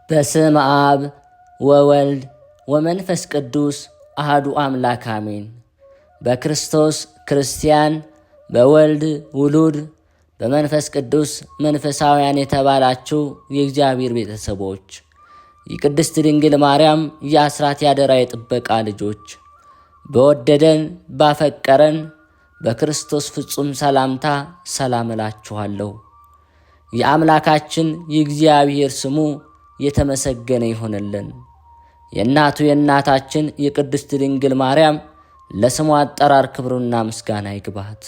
በስመ አብ ወወልድ ወመንፈስ ቅዱስ አሐዱ አምላክ አሜን። በክርስቶስ ክርስቲያን፣ በወልድ ውሉድ፣ በመንፈስ ቅዱስ መንፈሳውያን የተባላችሁ የእግዚአብሔር ቤተሰቦች፣ የቅድስት ድንግል ማርያም የአስራት ያደራ የጥበቃ ልጆች፣ በወደደን ባፈቀረን በክርስቶስ ፍጹም ሰላምታ ሰላም እላችኋለሁ። የአምላካችን የእግዚአብሔር ስሙ የተመሰገነ ይሆንልን። የእናቱ የእናታችን የቅድስት ድንግል ማርያም ለስሙ አጠራር ክብሩና ምስጋና ይግባት።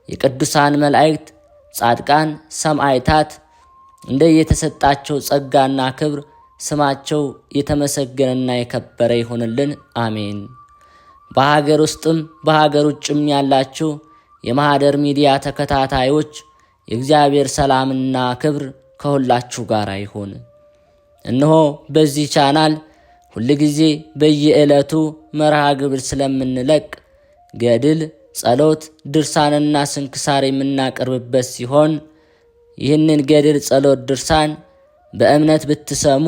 የቅዱሳን መላእክት፣ ጻድቃን፣ ሰማዕታት እንደየተሰጣቸው ጸጋና ክብር ስማቸው የተመሰገነና የከበረ ይሆንልን። አሜን። በሀገር ውስጥም በሀገር ውጭም ያላችሁ የማኅደር ሚዲያ ተከታታዮች የእግዚአብሔር ሰላምና ክብር ከሁላችሁ ጋር ይሁን። እነሆ በዚህ ቻናል ሁልጊዜ በየዕለቱ መርሃ ግብር ስለምንለቅ ገድል፣ ጸሎት፣ ድርሳንና ስንክሳር የምናቀርብበት ሲሆን ይህንን ገድል፣ ጸሎት፣ ድርሳን በእምነት ብትሰሙ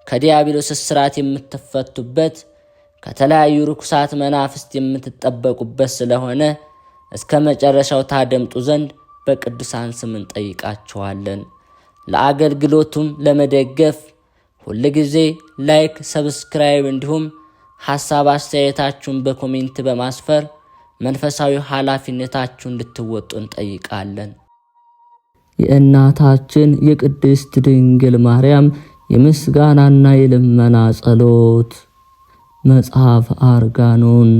ከዲያብሎስ እስራት የምትፈቱበት ከተለያዩ ርኩሳት መናፍስት የምትጠበቁበት ስለሆነ እስከ መጨረሻው ታደምጡ ዘንድ በቅዱሳን ስም እንጠይቃችኋለን። ለአገልግሎቱም ለመደገፍ ሁልጊዜ ላይክ፣ ሰብስክራይብ እንዲሁም ሐሳብ አስተያየታችሁን በኮሜንት በማስፈር መንፈሳዊ ኃላፊነታችሁን እንድትወጡ እንጠይቃለን። የእናታችን የቅድስት ድንግል ማርያም የምስጋናና የልመና ጸሎት መጽሐፍ አርጋኖን።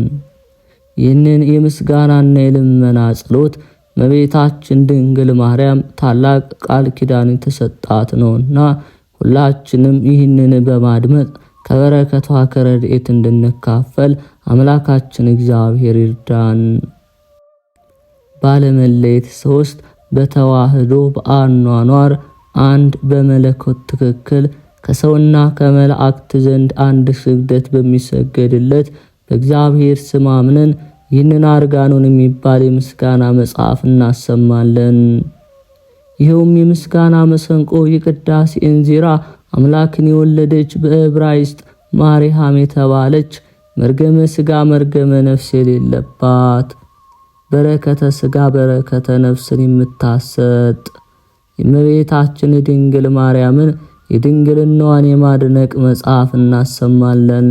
ይህንን የምስጋናና የልመና ጸሎት እመቤታችን ድንግል ማርያም ታላቅ ቃል ኪዳን የተሰጣት ነውና ሁላችንም ይህንን በማድመጥ ከበረከቷ ከረድኤት እንድንካፈል አምላካችን እግዚአብሔር ይርዳን። ባለመለየት ሶስት በተዋህዶ በአኗኗር አንድ በመለኮት ትክክል ከሰውና ከመላእክት ዘንድ አንድ ስግደት በሚሰገድለት በእግዚአብሔር ስም አምነን ይህንን አርጋኖን የሚባል የምስጋና መጽሐፍ እናሰማለን። ይኸውም የምስጋና መሰንቆ የቅዳሴ እንዚራ አምላክን የወለደች በዕብራይስጥ ማርያም የተባለች መርገመ ሥጋ መርገመ ነፍስ የሌለባት በረከተ ሥጋ በረከተ ነፍስን የምታሰጥ የእመቤታችን የድንግል ማርያምን የድንግልናዋን የማድነቅ መጽሐፍ እናሰማለን።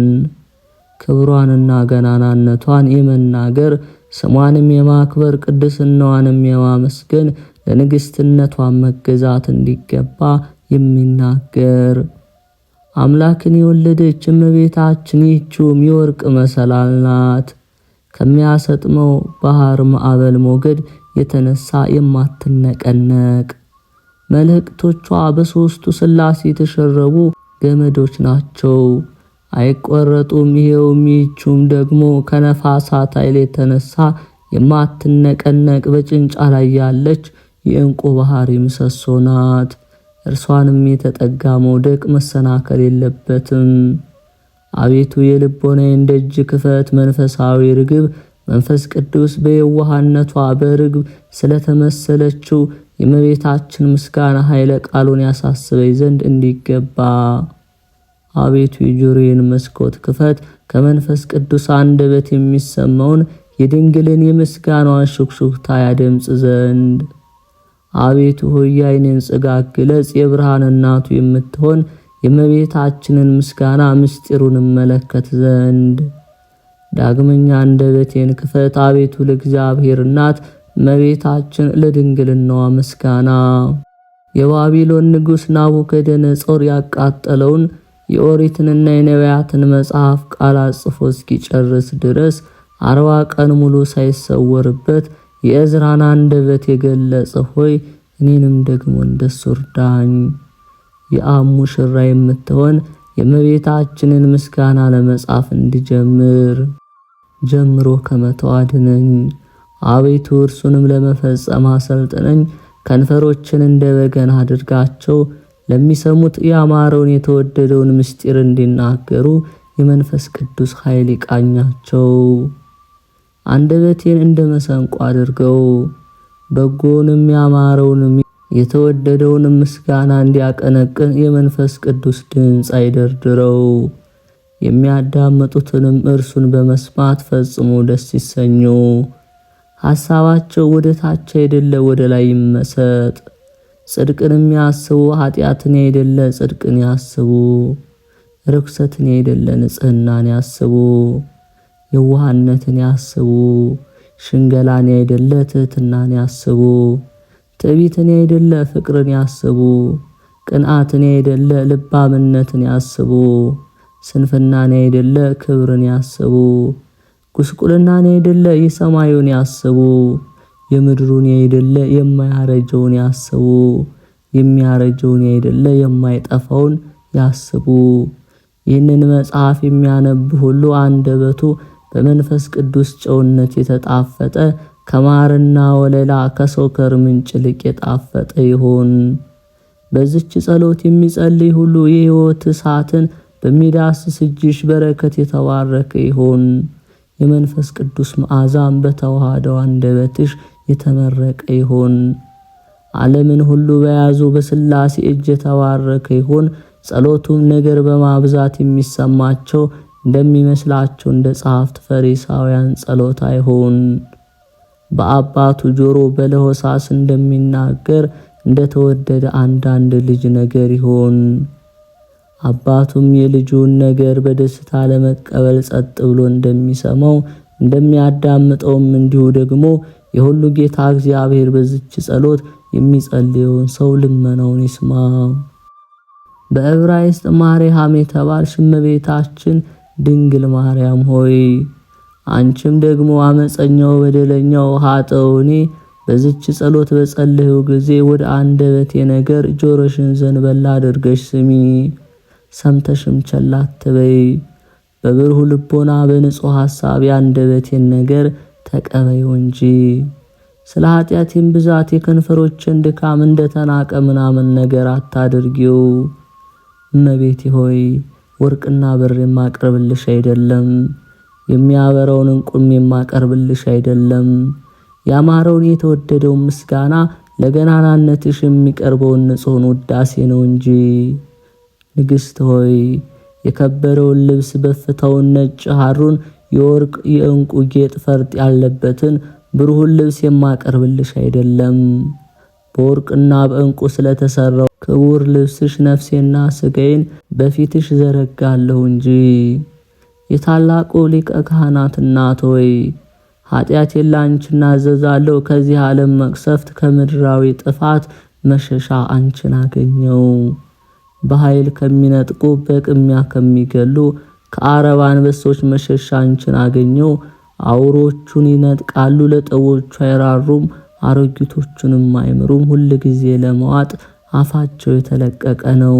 ክብሯንና ገናናነቷን የመናገር ስሟንም የማክበር ቅድስናዋንም የማመስገን ለንግሥትነቷን መገዛት እንዲገባ የሚናገር አምላክን የወለደች እመቤታችን ይህችውም የወርቅ መሰላል ናት። ከሚያሰጥመው ባህር ማዕበል ሞገድ የተነሳ የማትነቀነቅ መልእክቶቿ በሦስቱ ሥላሴ የተሸረቡ ገመዶች ናቸው፣ አይቆረጡም። ይኸውም ይህችውም ደግሞ ከነፋሳት ኃይል የተነሳ የማትነቀነቅ በጭንጫ ላይ ያለች የዕንቁ ባህሪ ምሰሶ ናት። እርሷንም የተጠጋ መውደቅ መሰናከል የለበትም። አቤቱ የልቦናዬን ደጅ ክፈት። መንፈሳዊ ርግብ መንፈስ ቅዱስ በየዋህነቷ በርግብ ስለተመሰለችው የእመቤታችን ምስጋና ኃይለ ቃሉን ያሳስበኝ ዘንድ እንዲገባ አቤቱ የጆሮዬን መስኮት ክፈት። ከመንፈስ ቅዱስ አንደበት የሚሰማውን የድንግልን የምስጋናዋን ሹክሹክታ ያደምጽ ዘንድ አቤቱ ሆይ የዓይኔን ጽጋግ ግለጽ። የብርሃን እናቱ የምትሆን የእመቤታችንን ምስጋና ምስጢሩን እመለከት ዘንድ ዳግመኛ አንደበቴን ክፈት። አቤቱ ለእግዚአብሔር እናት እመቤታችን ለድንግልናዋ ምስጋና የባቢሎን ንጉሥ ናቡከደነጾር ያቃጠለውን የኦሪትንና የነቢያትን መጽሐፍ ቃላት ጽፎ እስኪጨርስ ድረስ 40 ቀን ሙሉ ሳይሰወርበት የእዝራን አንደበት የገለጸ ሆይ እኔንም ደግሞ እንደሱ እርዳኝ። የአብ ሙሽራ የምትሆን የእመቤታችንን ምስጋና ለመጻፍ እንዲጀምር ጀምሮ ከመተው አድነኝ። አቤቱ እርሱንም ለመፈጸም አሰልጥነኝ። ከንፈሮችን እንደ በገና አድርጋቸው፣ ለሚሰሙት ያማረውን የተወደደውን ምስጢር እንዲናገሩ የመንፈስ ቅዱስ ኃይል ይቃኛቸው። አንደበቴን እንደ መሰንቆ አድርገው፣ በጎንም ያማረውንም የተወደደውን ምስጋና እንዲያቀነቅን የመንፈስ ቅዱስ ድምፅ አይደርድረው። የሚያዳምጡትንም እርሱን በመስማት ፈጽሞ ደስ ይሰኙ። ሐሳባቸው ወደ ታች አይደለ ወደ ላይ ይመሰጥ። ጽድቅን የሚያስቡ ኃጢአትን አይደለ ጽድቅን ያስቡ። ርኩሰትን አይደለ ንጽህናን ያስቡ። የዋህነትን ያስቡ። ሽንገላን አይደለ ትህትናን ያስቡ። ትዕቢትን አይደለ ፍቅርን ያስቡ። ቅንዓትን አይደለ ልባምነትን ያስቡ። ስንፍናን አይደለ ክብርን ያስቡ። ጉስቁልናን አይደለ የሰማዩን ያስቡ። የምድሩን አይደለ የማያረጀውን ያስቡ። የሚያረጀውን አይደለ የማይጠፋውን ያስቡ። ይህንን መጽሐፍ የሚያነብ ሁሉ አንደበቱ በመንፈስ ቅዱስ ጨውነት የተጣፈጠ ከማርና ወለላ ከሰከር ምንጭ ይልቅ የጣፈጠ ይሁን። በዚች ጸሎት የሚጸልይ ሁሉ የሕይወት እሳትን በሚዳስስ እጅሽ በረከት የተባረከ ይሁን። የመንፈስ ቅዱስ መዓዛም በተዋህደው አንደበትሽ የተመረቀ ይሁን። ዓለምን ሁሉ በያዙ በሥላሴ እጅ የተባረከ ይሁን። ጸሎቱም ነገር በማብዛት የሚሰማቸው እንደሚመስላቸው እንደ ጸሐፍት ፈሪሳውያን ጸሎት አይሁን። በአባቱ ጆሮ በለሆሳስ እንደሚናገር እንደተወደደ አንዳንድ ልጅ ነገር ይሁን። አባቱም የልጁን ነገር በደስታ ለመቀበል ጸጥ ብሎ እንደሚሰማው እንደሚያዳምጠውም እንዲሁ ደግሞ የሁሉ ጌታ እግዚአብሔር በዚች ጸሎት የሚጸልየውን ሰው ልመናውን ይስማ። በዕብራይስጥ ማርያም የተባልሽ እመቤታችን ድንግል ማርያም ሆይ አንቺም ደግሞ አመፀኛው በደለኛው ኃጥእ እኔ በዚች ጸሎት በጸለይው ጊዜ ወደ አንደበቴ ነገር ጆሮሽን ዘንበል አድርገሽ ስሚ። ሰምተሽም ቸል አትበይ። በብሩህ ልቦና በንጹህ ሐሳብ የአንደበቴን ነገር ተቀበዩ እንጂ ስለ ኃጢአቴም ብዛት የከንፈሮችን ድካም እንደተናቀ ምናምን ነገር አታድርጊው። እመቤቴ ሆይ ወርቅና ብር የማቀርብልሽ አይደለም፣ የሚያበራውን ዕንቁም የማቀርብልሽ አይደለም። ያማረውን የተወደደውን ምስጋና ለገናናነትሽ የሚቀርበውን ንጹሕን ውዳሴ ነው እንጂ። ንግሥት ሆይ የከበረውን ልብስ በፍታውን ነጭ ሐሩን የወርቅ የዕንቁ ጌጥ ፈርጥ ያለበትን ብሩህን ልብስ የማቀርብልሽ አይደለም። በወርቅና በዕንቁ ስለተሰራው ክቡር ልብስሽ ነፍሴና ሥጋዬን በፊትሽ ዘረጋለሁ እንጂ። የታላቁ ሊቀ ካህናት እናት ሆይ ኃጢአቴን ላንቺ እናዘዛለሁ። ከዚህ ዓለም መቅሰፍት ከምድራዊ ጥፋት መሸሻ አንቺን አገኘው። በኃይል ከሚነጥቁ በቅሚያ ከሚገሉ ከአረብ አንበሶች መሸሻ አንቺን አገኘው። አውሮቹን ይነጥቃሉ፣ ለጠቦቹ አይራሩም፣ አሮጊቶቹንም አይምሩም። ሁል ጊዜ ለመዋጥ አፋቸው የተለቀቀ ነው።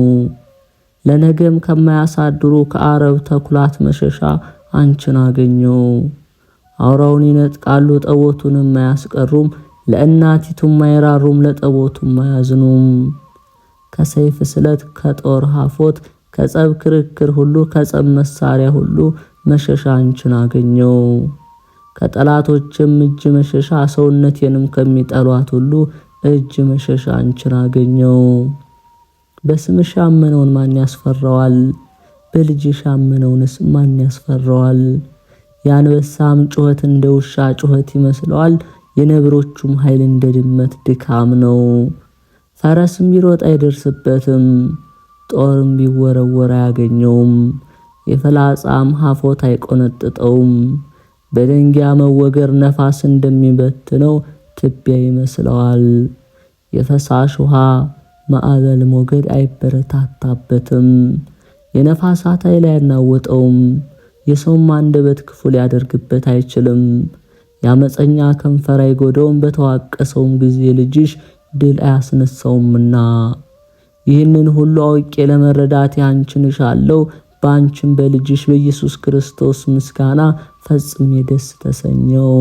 ለነገም ከማያሳድሩ ከአረብ ተኩላት መሸሻ አንቺን አገኘው። አውራውን ይነጥቃሉ፣ ጠቦቱንም አያስቀሩም፣ ለእናቲቱም አይራሩም፣ ለጠቦቱም አያዝኑም። ከሰይፍ ስለት፣ ከጦር ሐፎት፣ ከጸብ ክርክር ሁሉ፣ ከጸብ መሳሪያ ሁሉ መሸሻ አንቺን አገኘው። ከጠላቶችም እጅ መሸሻ፣ ሰውነቴንም ከሚጠሏት ሁሉ እጅ መሸሻ አንቺን አገኘው። በስምሽ ያመነውን ማን ያስፈራዋል? በልጅሽ ያመነውንስ ማን ያስፈራዋል? የአንበሳም ጩኸት እንደ ውሻ ጩኸት ይመስለዋል፣ የነብሮቹም ኃይል እንደ ድመት ድካም ነው። ፈረስም ቢሮጥ አይደርስበትም፣ ጦርም ቢወረወር አያገኘውም፣ የፍላጻም ሐፎት አይቆነጥጠውም። በደንጊያ መወገር ነፋስ እንደሚበትነው ትቢያ ይመስለዋል። የፈሳሽ ውሃ ማዕበል ሞገድ አይበረታታበትም፣ የነፋሳት ኃይል አያናወጠውም። የሰውም አንደበት ክፉ ሊያደርግበት አይችልም። የአመፀኛ ከንፈር አይጎዳውም፣ በተዋቀሰውም ጊዜ ልጅሽ ድል አያስነሳውምና። ይህንን ሁሉ አውቄ ለመረዳት አንቺን እሻለሁ። በአንቺም በልጅሽ በኢየሱስ ክርስቶስ ምስጋና ፈጽሜ ደስ ተሰኘው።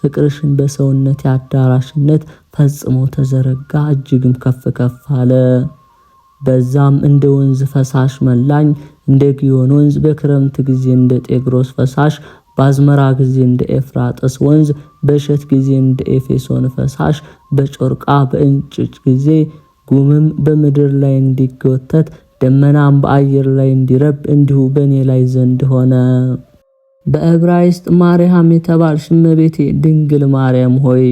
ፍቅርሽን በሰውነት አዳራሽነት ፈጽሞ ተዘረጋ፣ እጅግም ከፍ ከፍ አለ። በዛም እንደ ወንዝ ፈሳሽ መላኝ፣ እንደ ግዮን ወንዝ በክረምት ጊዜ እንደ ጤግሮስ ፈሳሽ በአዝመራ ጊዜ እንደ ኤፍራጥስ ወንዝ፣ በእሸት ጊዜ እንደ ኤፌሶን ፈሳሽ፣ በጮርቃ በእንጭጭ ጊዜ ጉምም በምድር ላይ እንዲጎተት ደመናም በአየር ላይ እንዲረብ እንዲሁ በእኔ ላይ ዘንድ ሆነ። በዕብራይስጥ ማርያም የተባልሽ እመቤቴ ድንግል ማርያም ሆይ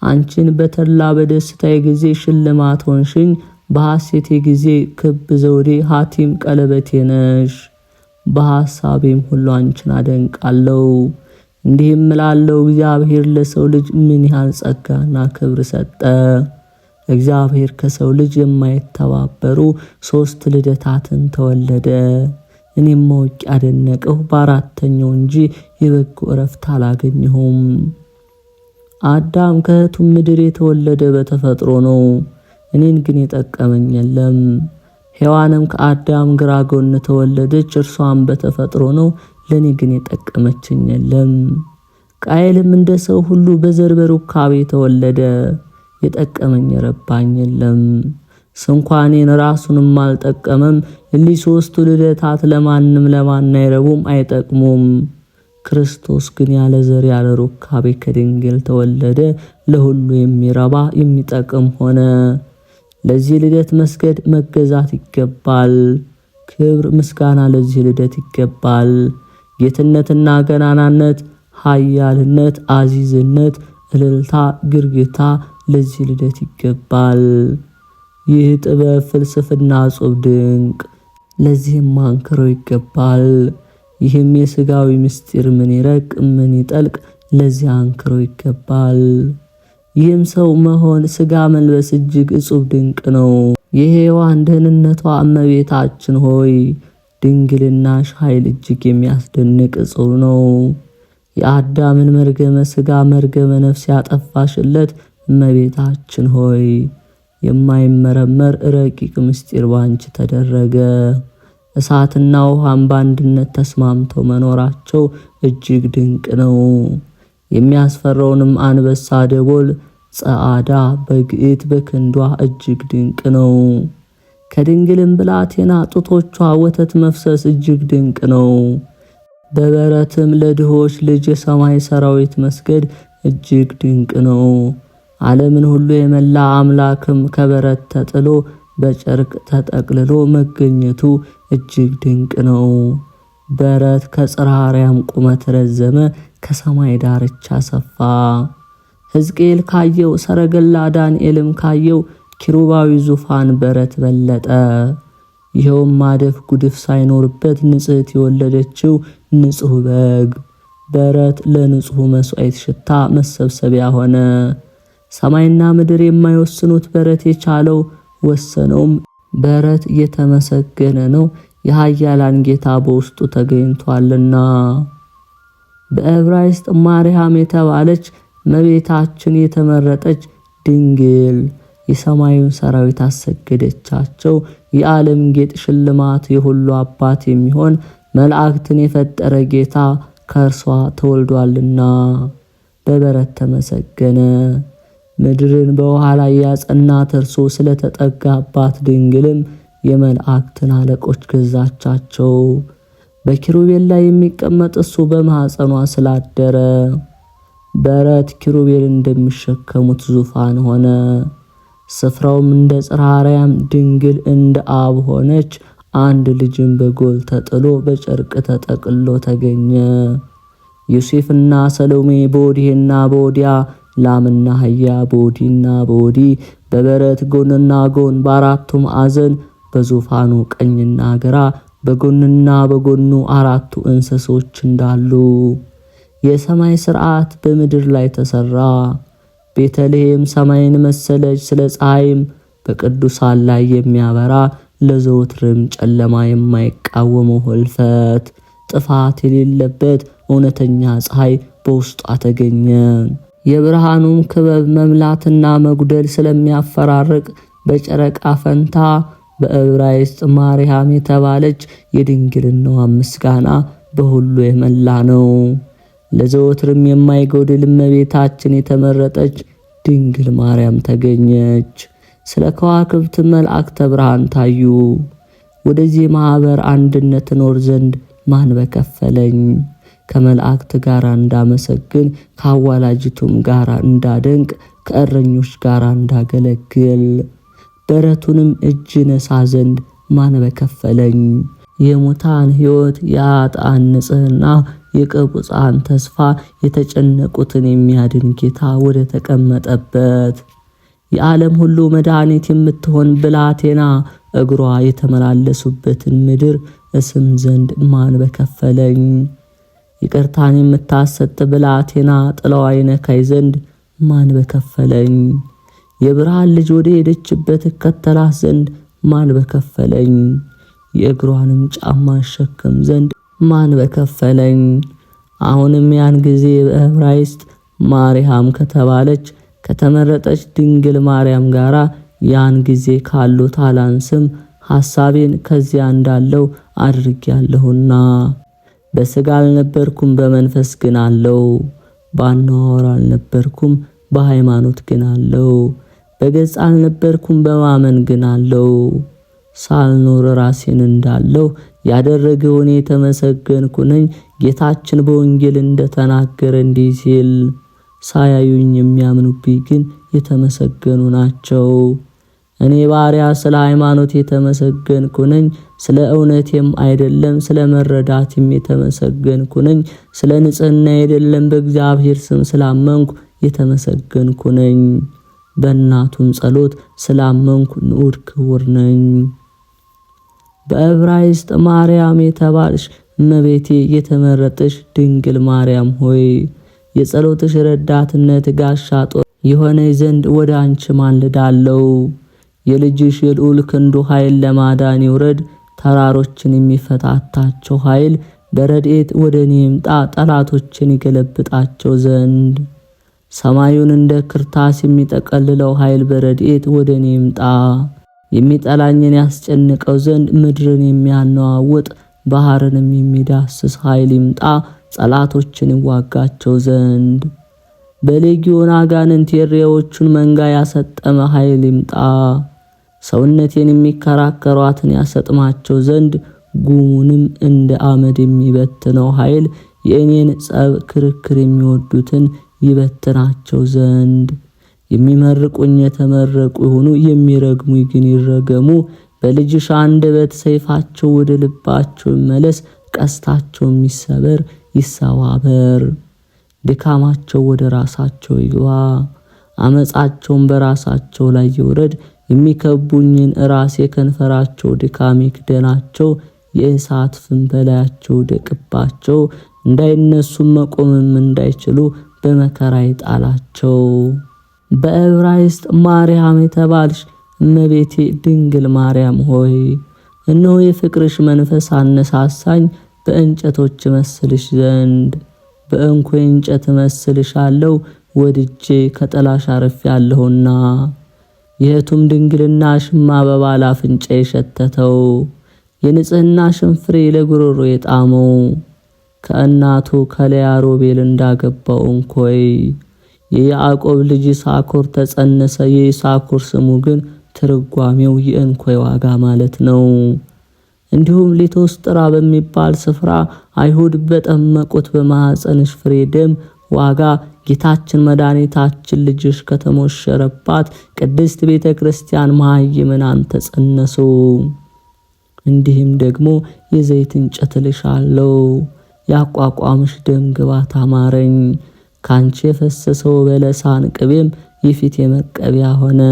አንቺን በተድላ በደስታዬ ጊዜ ሽልማት ሆንሽኝ። በሐሴቴ ጊዜ ክብ ዘውዴ ሐቲም ቀለበቴ ነሽ። በሐሳቤም ሁሉ አንቺን አደንቃለሁ። እንዲህም እላለሁ፣ እግዚአብሔር ለሰው ልጅ ምን ያህል ጸጋና ክብር ሰጠ። እግዚአብሔር ከሰው ልጅ የማይተባበሩ 3 ልደታትን ተወለደ። እኔም ማወቅ ያደነቀው በአራተኛው እንጂ የበጎ እረፍት አላገኘሁም። አዳም ከእህቱ ምድር የተወለደ በተፈጥሮ ነው። እኔን ግን የጠቀመኝ የለም። ሔዋንም ከአዳም ግራ ጎን ተወለደች፣ እርሷም በተፈጥሮ ነው። ለኔ ግን የጠቀመችኝ የለም። ቃየልም እንደ ሰው ሁሉ በዘር በሩካቤ ተወለደ፣ የጠቀመኝ የረባኝ የለም። ስንኳኔን ራሱንም አልጠቀመም። እሊህ 3ቱ ልደታት ለማንም ለማን አይረቡም አይጠቅሙም። ክርስቶስ ግን ያለ ዘር ያለ ሩካቤ ከድንግል ተወለደ፣ ለሁሉ የሚረባ የሚጠቅም ሆነ። ለዚህ ልደት መስገድ መገዛት ይገባል። ክብር ምስጋና ለዚህ ልደት ይገባል። ጌትነትና ገናናነት፣ ኃያልነት፣ አዚዝነት፣ እልልታ፣ ግርግታ ለዚህ ልደት ይገባል። ይህ ጥበብ፣ ፍልስፍና፣ ጾም ድንቅ ለዚህም አንክሮ ይገባል። ይህም የሥጋዊ ምስጢር ምን ይረቅ ምን ይጠልቅ ለዚህ አንክሮ ይገባል። ይህም ሰው መሆን ሥጋ መልበስ እጅግ እጹብ ድንቅ ነው። የሔዋን ደህንነቷ እመቤታችን ሆይ ድንግልናሽ ኃይል እጅግ የሚያስደንቅ እጹብ ነው። የአዳምን መርገመ ሥጋ መርገመ ነፍስ ያጠፋሽለት እመቤታችን ሆይ የማይመረመር ረቂቅ ምስጢር ባንቺ ተደረገ። እሳትና ውሃም በአንድነት ተስማምተው መኖራቸው እጅግ ድንቅ ነው። የሚያስፈራውንም አንበሳ ደቦል ጸዓዳ በግዕት በክንዷ እጅግ ድንቅ ነው። ከድንግልም ብላቴና ጡቶቿ ወተት መፍሰስ እጅግ ድንቅ ነው። በበረትም ለድሆች ልጅ የሰማይ ሰራዊት መስገድ እጅግ ድንቅ ነው። ዓለምን ሁሉ የመላ አምላክም ከበረት ተጥሎ በጨርቅ ተጠቅልሎ መገኘቱ እጅግ ድንቅ ነው። በረት ከጽርሐ አርያም ቁመት ረዘመ፣ ከሰማይ ዳርቻ ሰፋ። ሕዝቅኤል ካየው ሰረገላ ዳንኤልም ካየው ኪሩባዊ ዙፋን በረት በለጠ። ይኸውም ማደፍ ጉድፍ ሳይኖርበት ንጽሕት የወለደችው ንጹሕ በግ በረት ለንጹሕ መሥዋዕት ሽታ መሰብሰቢያ ሆነ። ሰማይና ምድር የማይወስኑት በረት የቻለው ወሰነውም። በረት እየተመሰገነ ነው፣ የኃያላን ጌታ በውስጡ ተገኝቷልና። በዕብራይስጥ ማርያም የተባለች እመቤታችን የተመረጠች ድንግል የሰማዩን ሰራዊት አሰገደቻቸው። የዓለም ጌጥ ሽልማት የሁሉ አባት የሚሆን መላእክትን የፈጠረ ጌታ ከእርሷ ተወልዷልና በበረት ተመሰገነ። ምድርን በውሃ ላይ ያጸናት እርሱ ስለተጠጋባት ድንግልም የመላእክትን አለቆች ገዛቻቸው። በኪሩቤል ላይ የሚቀመጥ እሱ በማኅፀኗ ስላደረ በረት ኪሩቤል እንደሚሸከሙት ዙፋን ሆነ። ስፍራውም እንደ ጽርሐ አርያም ድንግል እንደ አብ ሆነች። አንድ ልጅም በጎል ተጥሎ በጨርቅ ተጠቅሎ ተገኘ። ዮሴፍና ሰሎሜ በወዲህና በወዲያ ላምና አህያ በወዲህና በወዲህ በበረት ጎንና ጎን በአራቱ ማዕዘን በዙፋኑ ቀኝና ግራ በጎንና በጎኑ 4 እንስሶች እንዳሉ የሰማይ ሥርዓት በምድር ላይ ተሰራ። ቤተልሔም ሰማይን መሰለች። ስለ ፀሐይም በቅዱሳን ላይ የሚያበራ ለዘወትርም ጨለማ የማይቃወመው ሆልፈት ጥፋት የሌለበት እውነተኛ ፀሐይ በውስጧ ተገኘ። የብርሃኑም ክበብ መምላትና መጉደል ስለሚያፈራርቅ በጨረቃ ፈንታ በዕብራይስጥ ማርያም የተባለች የድንግልናዋ ምስጋና በሁሉ የመላ ነው። ለዘወትርም የማይጎድል እመቤታችን የተመረጠች ድንግል ማርያም ተገኘች። ስለ ከዋክብት መላእክተ ብርሃን ታዩ። ወደዚህ ማኅበር አንድነት እኖር ዘንድ ማን በከፈለኝ? ከመላእክት ጋር እንዳመሰግን ከአዋላጅቱም ጋር እንዳደንቅ ከእረኞች ጋር እንዳገለግል በረቱንም እጅ ነሳ ዘንድ ማን በከፈለኝ? የሙታን ሕይወት የኃጥአን ንጽሕና የቅቡፃን ተስፋ የተጨነቁትን የሚያድን ጌታ ወደ ተቀመጠበት የዓለም ሁሉ መድኃኒት የምትሆን ብላቴና እግሯ የተመላለሱበትን ምድር እስም ዘንድ ማን በከፈለኝ? ይቅርታን የምታሰጥ ብላቴና ጥላዋ ይነካይ ዘንድ ማን በከፈለኝ? የብርሃን ልጅ ወደ ሄደችበት እከተላት ዘንድ ማን በከፈለኝ? የእግሯንም ጫማ እሸከም ዘንድ ማን በከፈለኝ? አሁንም ያን ጊዜ በዕብራይስጥ ማርያም ከተባለች ከተመረጠች ድንግል ማርያም ጋራ ያን ጊዜ ካሉት አላንስም፣ ሐሳቤን ከዚያ እንዳለው አድርጌያለሁና። በሥጋ አልነበርኩም በመንፈስ ግን አለው። ባነዋወር አልነበርኩም በሃይማኖት ግን አለው። በገጽ አልነበርኩም በማመን ግን አለው። ሳልኖር ራሴን እንዳለው ያደረገውን የተመሰገንኩ ነኝ። ጌታችን በወንጌል እንደተናገረ እንዲህ ሲል ሳያዩኝ የሚያምኑብኝ ግን የተመሰገኑ ናቸው። እኔ ባሪያ ስለ ሃይማኖት የተመሰገንኩ ነኝ። ስለ እውነቴም አይደለም ስለ መረዳትም የተመሰገንኩ ነኝ። ስለ ንጽሕና አይደለም በእግዚአብሔር ስም ስላመንኩ የተመሰገንኩ ነኝ። በእናቱም ጸሎት ስላመንኩ ንዑድ ክቡር ነኝ። በዕብራይስጥ ማርያም የተባልሽ እመቤቴ የተመረጥሽ ድንግል ማርያም ሆይ የጸሎትሽ ረዳትነት ጋሻ ጦር የሆነኝ ዘንድ ወደ አንቺ ማልዳለሁ። የልጅሽ የልዑል ክንዱ ኃይል ለማዳን ይውረድ። ተራሮችን የሚፈታታቸው ኃይል በረድኤት ወደ እኔ ይምጣ፣ ጠላቶችን ይገለብጣቸው ዘንድ። ሰማዩን እንደ ክርታስ የሚጠቀልለው ኃይል በረድኤት ወደ እኔ ይምጣ። የሚጠላኝን ያስጨንቀው ዘንድ ምድርን የሚያነዋውጥ ባህርንም የሚዳስስ ኃይል ይምጣ፣ ጠላቶችን ይዋጋቸው ዘንድ። በሌጊዮን አጋንንት የሬዎቹን መንጋ ያሰጠመ ኃይል ይምጣ። ሰውነቴን የሚከራከሯትን ያሰጥማቸው ዘንድ ጉሙንም እንደ አመድ የሚበትነው ኃይል የእኔን ጸብ ክርክር የሚወዱትን ይበትናቸው ዘንድ። የሚመርቁኝ የተመረቁ ይሁኑ፣ የሚረግሙኝ ግን ይረገሙ። በልጅሽ አንደበት ሰይፋቸው ወደ ልባቸው ይመለስ፣ ቀስታቸው የሚሰበር ይሰባበር። ድካማቸው ወደ ራሳቸው ይግባ፣ አመጻቸውን በራሳቸው ላይ ይውረድ። የሚከቡኝን ራስ የከንፈራቸው ድካም ይክደናቸው። የእሳት ፍም በላያቸው ደቅባቸው፣ እንዳይነሱም መቆምም እንዳይችሉ በመከራ ይጣላቸው። በዕብራይስጥ ማርያም የተባልሽ እመቤቴ ድንግል ማርያም ሆይ እነሆ የፍቅርሽ መንፈስ አነሳሳኝ በእንጨቶች መስልሽ ዘንድ። በእንኮይ እንጨት መስልሻለሁ ወድጄ ከጠላሽ አርፌአለሁና። የሕቱም ድንግልናሽም አበባ ለአፍንጫ የሸተተው የንጽሕናሽን ፍሬ ለጉሮሮ የጣመው ከእናቱ ከልያ ሮቤል እንዳገባው እንኮይ የያዕቆብ ልጅ ይሳኮር ተጸነሰ። የይሳኮር ስሙ ግን ትርጓሜው የእንኮይ ዋጋ ማለት ነው። እንዲሁም ሊቶስጥራ በሚባል ስፍራ አይሁድ በጠመቁት በማኅፀንሽ ፍሬ ደም ዋጋ ጌታችን መድኃኒታችን ልጅሽ ከተሞሸረባት ቅድስት ቤተ ክርስቲያን መሃይምናን ተጸነሱ። እንዲህም ደግሞ የዘይት እንጨት እልሻለሁ፣ ያቋቋምሽ ደም ግባት አማረኝ። ካንቺ የፈሰሰው በለሳን ቅቤም የፊቴ መቀቢያ ሆነ።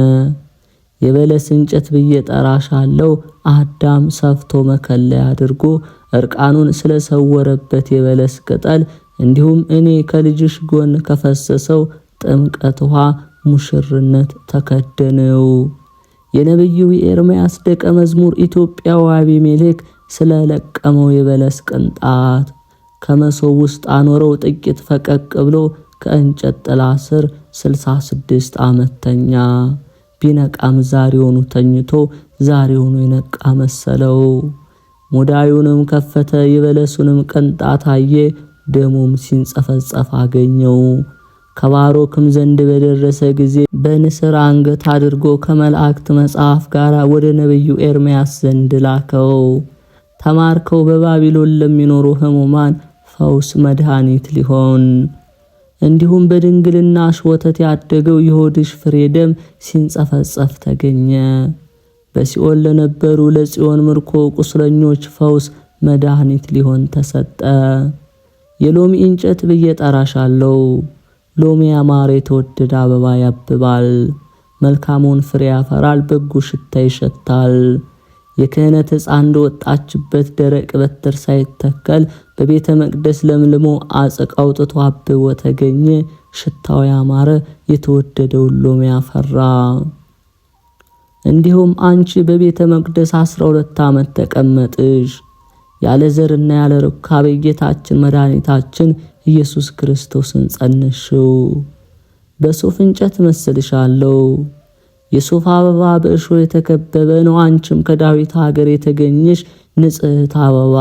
የበለስ እንጨት ብዬ ጠራሻለሁ። አዳም ሰፍቶ መከለያ አድርጎ እርቃኑን ስለሰወረበት የበለስ ቅጠል፣ እንዲሁም እኔ ከልጅሽ ጎን ከፈሰሰው ጥምቀት ውሃ ሙሽርነት ተከደነው። የነቢዩ ኤርምያስ ደቀ መዝሙር ኢትዮጵያዊ አቢሜሌክ ስለለቀመው የበለስ ቅንጣት ከመሶብ ውስጥ አኖረው። ጥቂት ፈቀቅ ብሎ ከእንጨት ጥላ ስር 66 ዓመት ተኛ። ቢነቃም ዛሬውኑ ተኝቶ ዛሬውኑ የነቃ መሰለው። ሙዳዩንም ከፈተ፣ የበለሱንም ቅንጣት አየ። ደሙም ሲንጸፈጸፍ አገኘው። ከባሮክም ዘንድ በደረሰ ጊዜ በንስር አንገት አድርጎ ከመላእክት መጽሐፍ ጋር ወደ ነቢዩ ኤርምያስ ዘንድ ላከው። ተማርከው በባቢሎን ለሚኖሩ ሕሙማን ፈውስ መድኃኒት ሊሆን እንዲሁም በድንግልናሽ ወተት ያደገው የሆድሽ ፍሬ ደም ሲንጸፈጸፍ ተገኘ። በሲኦል ለነበሩ ለጽዮን ምርኮ ቁስለኞች ፈውስ መድኃኒት ሊሆን ተሰጠ። የሎሚ እንጨት ብዬ ጠራሻለሁ። ሎሚ ያማረ የተወደደ አበባ ያብባል፣ መልካሙን ፍሬ ያፈራል፣ በጎ ሽታ ይሸታል። የክህነት ሕፃን እንደወጣችበት ደረቅ በትር ሳይተከል በቤተ መቅደስ ለምልሞ አጽቅ አውጥቶ አብቦ ተገኘ። ሽታው ያማረ የተወደደውን ሎሚ ያፈራ። እንዲሁም አንቺ በቤተ መቅደስ 12 ዓመት ተቀመጥሽ፣ ያለ ዘርና ያለ ርካቤ ጌታችን መድኃኒታችን ኢየሱስ ክርስቶስን ጸነስሽው። በሱፍ እንጨት መስልሻለሁ። የሱፍ አበባ በእሾህ የተከበበ ነው። አንቺም ከዳዊት ሀገር የተገኘሽ ንጽሕት አበባ፣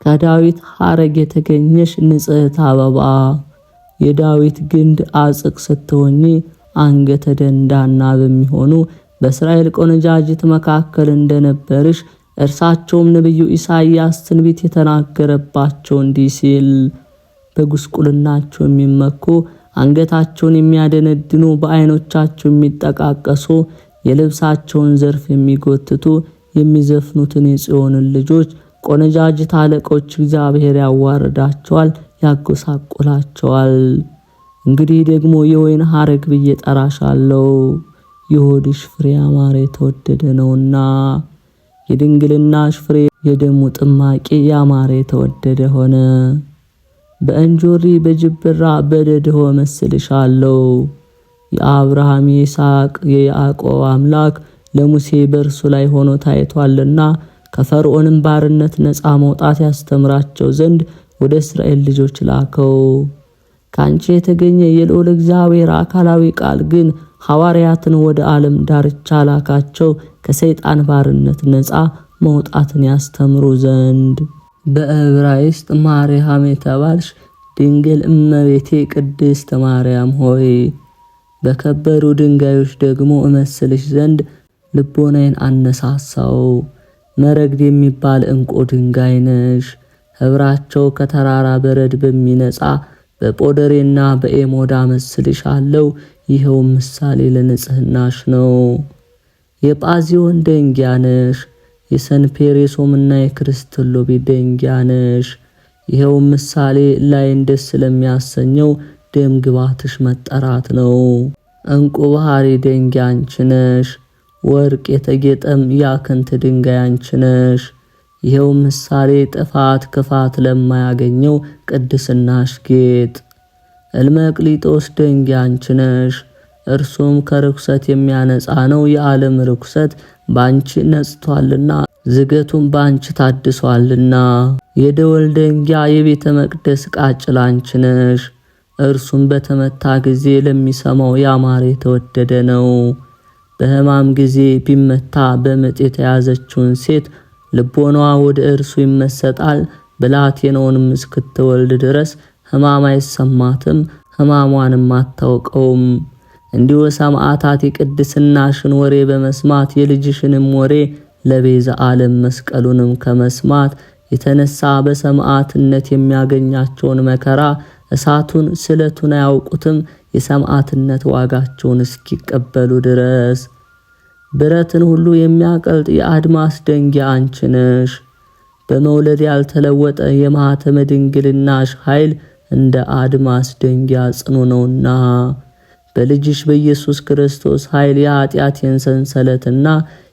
ከዳዊት ሐረግ የተገኘሽ ንጽሕት አበባ፣ የዳዊት ግንድ አጽቅ ስትሆኚ አንገተ ደንዳና በሚሆኑ በእስራኤል ቆነጃጅት መካከል እንደነበርሽ እርሳቸውም ነቢዩ ኢሳይያስ ትንቢት የተናገረባቸው እንዲህ ሲል በጉስቁልናቸው የሚመኩ አንገታቸውን የሚያደነድኑ በዓይኖቻቸው የሚጠቃቀሱ የልብሳቸውን ዘርፍ የሚጎትቱ የሚዘፍኑትን የጽዮንን ልጆች ቆነጃጅት አለቆች እግዚአብሔር ያዋርዳቸዋል፣ ያጎሳቁላቸዋል። እንግዲህ ደግሞ የወይን ሐረግ ብዬ ጠራሻለሁ። የሆድሽ ፍሬ ያማረ የተወደደ ነውና የድንግልናሽ ፍሬ የደሙ ጥማቂ ያማረ የተወደደ ሆነ። በእንጆሪ በጅብራ በደድሆ መስልሻለሁ። የአብርሃም የይስሐቅ የያዕቆብ አምላክ ለሙሴ በእርሱ ላይ ሆኖ ታይቷልና ከፈርዖንም ባርነት ነፃ መውጣት ያስተምራቸው ዘንድ ወደ እስራኤል ልጆች ላከው። ካንቺ የተገኘ የልዑል እግዚአብሔር አካላዊ ቃል ግን ሐዋርያትን ወደ ዓለም ዳርቻ ላካቸው ከሰይጣን ባርነት ነፃ መውጣትን ያስተምሩ ዘንድ። በዕብራይስጥ ማርያም የተባልሽ ድንግል እመቤቴ ቅድስት ማርያም ሆይ በከበሩ ድንጋዮች ደግሞ እመስልሽ ዘንድ ልቦናዬን አነሳሳው። መረግድ የሚባል ዕንቁ ድንጋይ ነሽ። ኅብራቸው ከተራራ በረድ በሚነጻ በጶደሬና በኤሞዳ መስልሻለሁ። ይኸው ምሳሌ ለንጽህናሽ ነው። የጳዚዮን ደንጊያ ነሽ። የሰንፔሬሶምና የክርስቶሎቤ ደንጊያ ነሽ። ይኸው ምሳሌ ላይን ደስ ስለሚያሰኘው ደም ግባትሽ መጠራት ነው። ዕንቁ ባህሪ ደንጊያ አንቺ ነሽ። ወርቅ የተጌጠም ያክንት ድንጋይ አንቺ ነሽ። ይኸው ምሳሌ ጥፋት ክፋት ለማያገኘው ቅድስናሽ ጌጥ። እልመቅሊጦስ ደንጊያ አንቺ ነሽ። እርሱም ከርኩሰት የሚያነጻ ነው። የዓለም ርኩሰት ባንቺ ነጽቷልና ዝገቱም ባንቺ ታድሷልና። የደወል ደንጊያ የቤተ መቅደስ ቃጭል አንቺ ነሽ። እርሱም በተመታ ጊዜ ለሚሰማው ያማረ የተወደደ ነው። በሕማም ጊዜ ቢመታ በምጥ የተያዘችውን ሴት ልቦናዋ ወደ እርሱ ይመሰጣል። ብላቴናውንም እስክትወልድ ድረስ ሕማም አይሰማትም፣ ሕማሟንም አታውቀውም። እንዲሁ ሰማዕታት የቅድስናሽን ወሬ በመስማት የልጅሽንም ወሬ ለቤዛ ዓለም መስቀሉንም ከመስማት የተነሳ በሰማዕትነት የሚያገኛቸውን መከራ እሳቱን ስለቱን አያውቁትም፣ የሰማዕትነት ዋጋቸውን እስኪቀበሉ ድረስ። ብረትን ሁሉ የሚያቀልጥ የአድማስ ደንጊያ አንቺ ነሽ። በመውለድ ያልተለወጠ የማኅተመ ድንግልናሽ ኃይል እንደ አድማስ ደንጊያ ጽኑ ነውና በልጅሽ በኢየሱስ ክርስቶስ ኃይል የኃጢአቴን ሰንሰለትና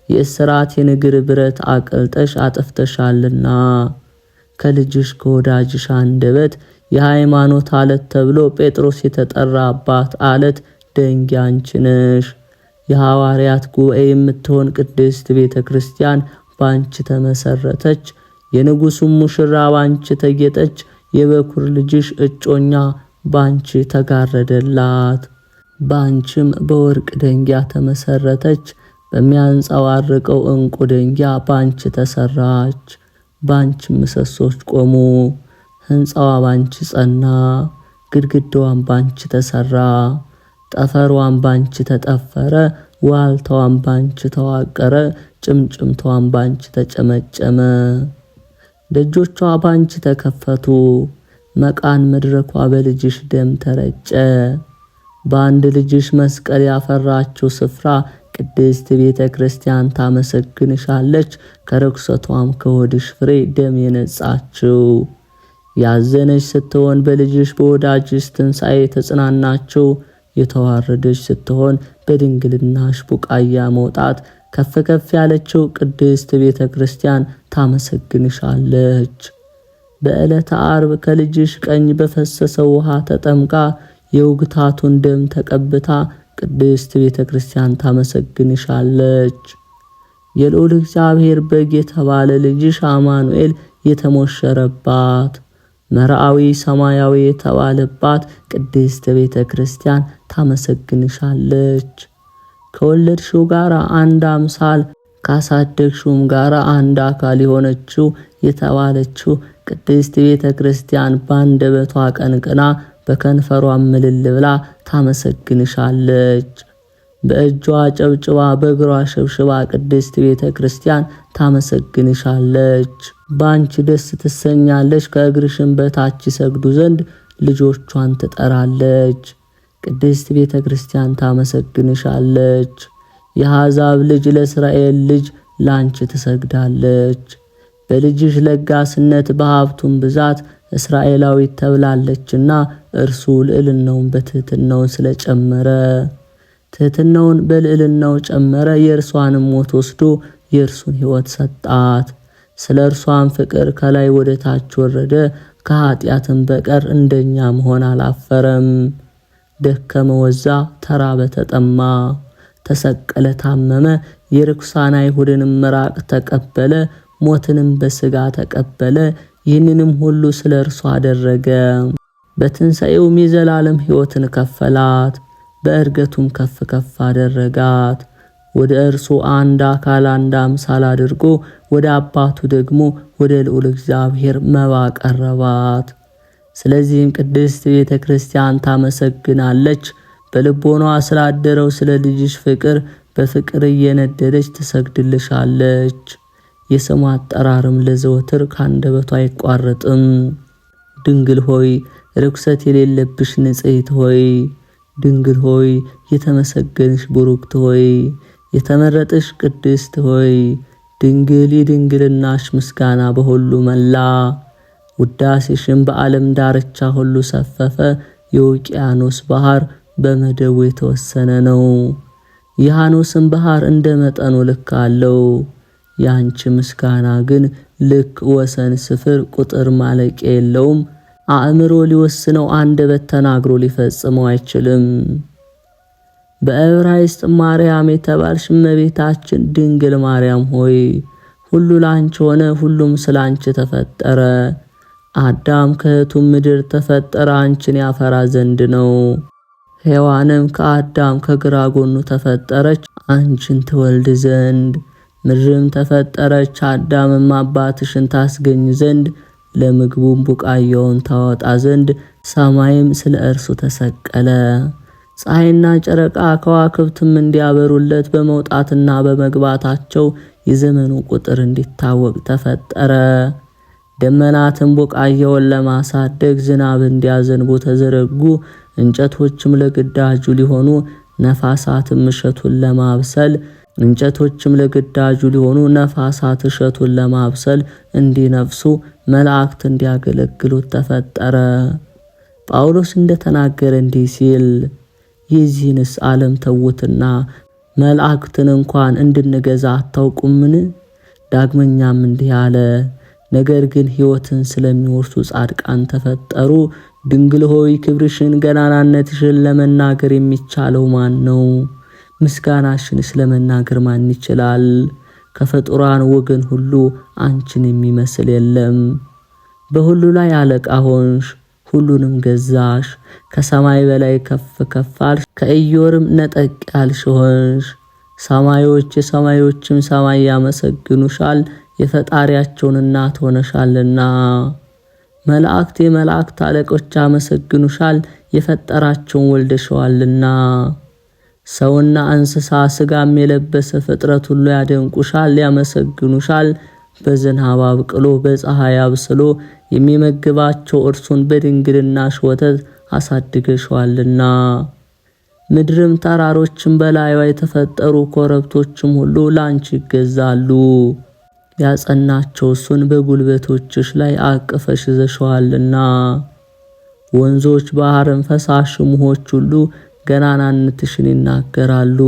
የእስራቴን እግር ብረት አቅልጠሽ አጥፍተሻልና ከልጅሽ ከወዳጅሽ አንደበት የሃይማኖት አለት ተብሎ ጴጥሮስ የተጠራባት አለት ደንጊያ አንቺ ነሽ። የሐዋርያት ጉባኤ የምትሆን ቅድስት ቤተ ክርስቲያን ባንቺ ተመሰረተች። የንጉሡም ሙሽራ ባንቺ ተጌጠች። የበኩር ልጅሽ እጮኛ ባንቺ ተጋረደላት። ባንቺም በወርቅ ደንጊያ ተመሰረተች። በሚያንጸባርቀው ዕንቁ ደንጊያ ባንቺ ተሰራች። ባንቺ ምሰሶች ቆሙ። ሕንፃዋ ባንቺ ጸና። ግድግዳዋም ባንቺ ተሰራ። ጠፈሯም ባንቺ ተጠፈረ። ዋልታዋም ባንቺ ተዋቀረ። ጭምጭምታዋም ባንቺ ተጨመጨመ። ደጆቿ ባንቺ ተከፈቱ። መቃን መድረኳ በልጅሽ ደም ተረጨ። በአንድ ልጅሽ መስቀል ያፈራችው ስፍራ ቅድስት ቤተ ክርስቲያን ታመሰግንሻለች። ከርኩሰቷም ከሆድሽ ፍሬ ደም የነጻችው ያዘነች ስትሆን በልጅሽ በወዳጅሽ ትንሣኤ ተጽናናችው። የተዋረደች ስትሆን በድንግልናሽ ቡቃያ መውጣት ከፍ ከፍ ያለችው ቅድስት ቤተ ክርስቲያን ታመሰግንሻለች። በዕለተ ዓርብ ከልጅሽ ቀኝ በፈሰሰው ውሃ ተጠምቃ የውግታቱን ደም ተቀብታ ቅድስት ቤተ ክርስቲያን ታመሰግንሻለች። የልዑል እግዚአብሔር በግ የተባለ ልጅሽ አማኑኤል የተሞሸረባት መርአዊ ሰማያዊ የተባለባት ቅድስት ቤተ ክርስቲያን ታመሰግንሻለች። ከወለድሽው ጋር አንድ አምሳል ካሳደግሽውም ጋር አንድ አካል የሆነችው የተባለችው ቅድስት ቤተ ክርስቲያን ባንደበቷ ቀንቅና በከንፈሯም ምልል ብላ ታመሰግንሻለች። በእጇ ጨብጭባ በእግሯ ሸብሽባ ቅድስት ቤተ ክርስቲያን ታመሰግንሻለች። ባንቺ ደስ ትሰኛለች። ከእግርሽም በታች ይሰግዱ ዘንድ ልጆቿን ትጠራለች። ቅድስት ቤተ ክርስቲያን ታመሰግንሻለች። የአሕዛብ ልጅ ለእስራኤል ልጅ ላንቺ ትሰግዳለች። በልጅሽ ለጋስነት በሀብቱም ብዛት እስራኤላዊት ተብላለችና እርሱ ልዕልናውን በትሕትናው ስለጨመረ ትሕትናውን በልዕልናው ጨመረ። የእርሷንም ሞት ወስዶ የእርሱን ሕይወት ሰጣት። ስለ እርሷን ፍቅር ከላይ ወደ ታች ወረደ። ከኃጢአትም በቀር እንደኛ መሆን አላፈረም። ደከመ፣ ወዛ፣ ተራበ፣ ተጠማ፣ ተሰቀለ፣ ታመመ። የርኩሳን አይሁድንም ምራቅ ተቀበለ። ሞትንም በሥጋ ተቀበለ። ይህንንም ሁሉ ስለ እርሷ አደረገ። በትንሣኤውም የዘላለም ሕይወትን ከፈላት። በእርገቱም ከፍ ከፍ አደረጋት። ወደ እርሱ አንድ አካል አንድ አምሳል አድርጎ ወደ አባቱ ደግሞ ወደ ልዑል እግዚአብሔር መባ ቀረባት። ስለዚህም ቅድስት ቤተ ክርስቲያን ታመሰግናለች። በልቦኗ ስላደረው ስለ ልጅሽ ፍቅር በፍቅር እየነደደች ትሰግድልሻለች። የስሙ አጠራርም ለዘወትር ካንደበቷ አይቋረጥም። ድንግል ሆይ ርኩሰት የሌለብሽ ንጽሕት ሆይ፣ ድንግል ሆይ የተመሰገንሽ ቡሩክት ሆይ፣ የተመረጥሽ ቅድስት ሆይ፣ ድንግል የድንግልናሽ ምስጋና በሁሉ መላ። ውዳሴሽም በዓለም ዳርቻ ሁሉ ሰፈፈ። የውቅያኖስ ባህር በመደቡ የተወሰነ ነው። የሐኖስም ባህር እንደ መጠኑ ልክ አለው። ያንቺ ምስጋና ግን ልክ፣ ወሰን፣ ስፍር፣ ቁጥር ማለቂያ የለውም። አእምሮ ሊወስነው አንደበት ተናግሮ ሊፈጽመው አይችልም። በዕብራይስጥ ማርያም የተባልሽ እመቤታችን ድንግል ማርያም ሆይ ሁሉ ላንቺ ሆነ፣ ሁሉም ስላንቺ ተፈጠረ። አዳም ከእህቱም ምድር ተፈጠረ አንቺን ያፈራ ዘንድ ነው። ሔዋንም ከአዳም ከግራ ጎኑ ተፈጠረች አንቺን ትወልድ ዘንድ። ምድርም ተፈጠረች አዳምም አባትሽን ታስገኝ ዘንድ፣ ለምግቡም ቡቃያውን ታወጣ ዘንድ። ሰማይም ስለ እርሱ ተሰቀለ። ፀሐይና ጨረቃ ከዋክብትም እንዲያበሩለት በመውጣትና በመግባታቸው የዘመኑ ቁጥር እንዲታወቅ ተፈጠረ። ደመናትም ቡቃያውን ለማሳደግ ዝናብ እንዲያዘንቡ ተዘረጉ። እንጨቶችም ለግዳጁ ሊሆኑ፣ ነፋሳትም እሸቱን ለማብሰል እንጨቶችም ለግዳጁ ሊሆኑ፣ ነፋሳት እሸቱን ለማብሰል እንዲነፍሱ፣ መላእክት እንዲያገለግሉት ተፈጠረ። ጳውሎስ እንደተናገረ እንዲህ ሲል የዚህንስ ዓለም ተውትና መላእክትን እንኳን እንድንገዛ አታውቁምን? ዳግመኛም እንዲህ አለ፣ ነገር ግን ሕይወትን ስለሚወርሱ ጻድቃን ተፈጠሩ። ድንግል ሆይ ክብርሽን ገናናነትሽን ለመናገር የሚቻለው ማን ነው? ምስጋናሽን ስለመናገር ማን ይችላል? ከፍጡራን ወገን ሁሉ አንቺን የሚመስል የለም። በሁሉ ላይ አለቃ ሆንሽ፣ ሁሉንም ገዛሽ። ከሰማይ በላይ ከፍ ከፍ አልሽ፣ ከኢዮርም ነጠቅ ያልሽ ሆንሽ። ሰማዮች የሰማዮችም ሰማይ ያመሰግኑሻል፣ የፈጣሪያቸውን እናት ሆነሻልና። መላእክት የመላእክት አለቆች ያመሰግኑሻል፣ የፈጠራቸውን ወልደሸዋልና። ሰውና እንስሳ ስጋም የለበሰ ፍጥረት ሁሉ ያደንቁሻል፣ ያመሰግኑሻል። በዝናብ አብቅሎ በፀሐይ አብስሎ የሚመግባቸው እርሱን በድንግልናሽ ወተት አሳድገሽዋልና። ምድርም ተራሮችም በላይዋ የተፈጠሩ ኮረብቶችም ሁሉ ላንቺ ይገዛሉ። ያጸናቸው እሱን በጉልበቶችሽ ላይ አቅፈሽ ይዘሽዋልና። ወንዞች ባህርም ፈሳሽም ውኆች ሁሉ ገናናነትሽን ይናገራሉ።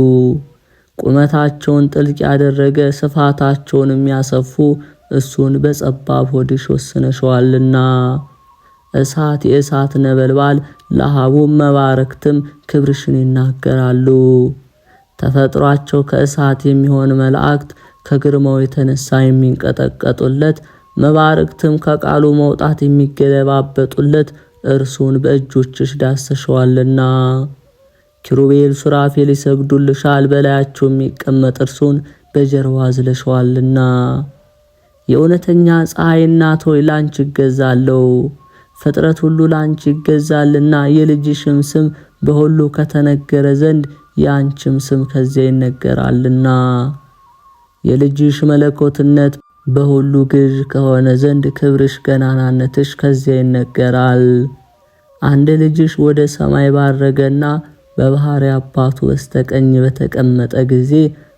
ቁመታቸውን ጥልቅ ያደረገ ስፋታቸውን የሚያሰፉ እሱን በጸባብ ሆድሽ ወስነሽዋልና። እሳት የእሳት ነበልባል ለሃቡም መባረክትም ክብርሽን ይናገራሉ። ተፈጥሯቸው ከእሳት የሚሆን መላእክት ከግርማው የተነሳ የሚንቀጠቀጡለት፣ መባረክትም ከቃሉ መውጣት የሚገለባበጡለት እርሱን በእጆችሽ ዳሰሽዋልና። ኪሩቤል ሱራፌል ይሰግዱልሻል፣ በላያቸው የሚቀመጥ እርሱን በጀርባ አዝለሽዋልና። የእውነተኛ ፀሐይ እናት ሆይ ላንቺ ይገዛለሁ፣ ፍጥረት ሁሉ ላንቺ ይገዛልና። የልጅሽም ስም በሁሉ ከተነገረ ዘንድ የአንቺም ስም ከዚያ ይነገራልና። የልጅሽ መለኮትነት በሁሉ ግዥ ከሆነ ዘንድ ክብርሽ ገናናነትሽ ከዚያ ይነገራል። አንድ ልጅሽ ወደ ሰማይ ባረገና በባህሪ አባቱ በስተቀኝ በተቀመጠ ጊዜ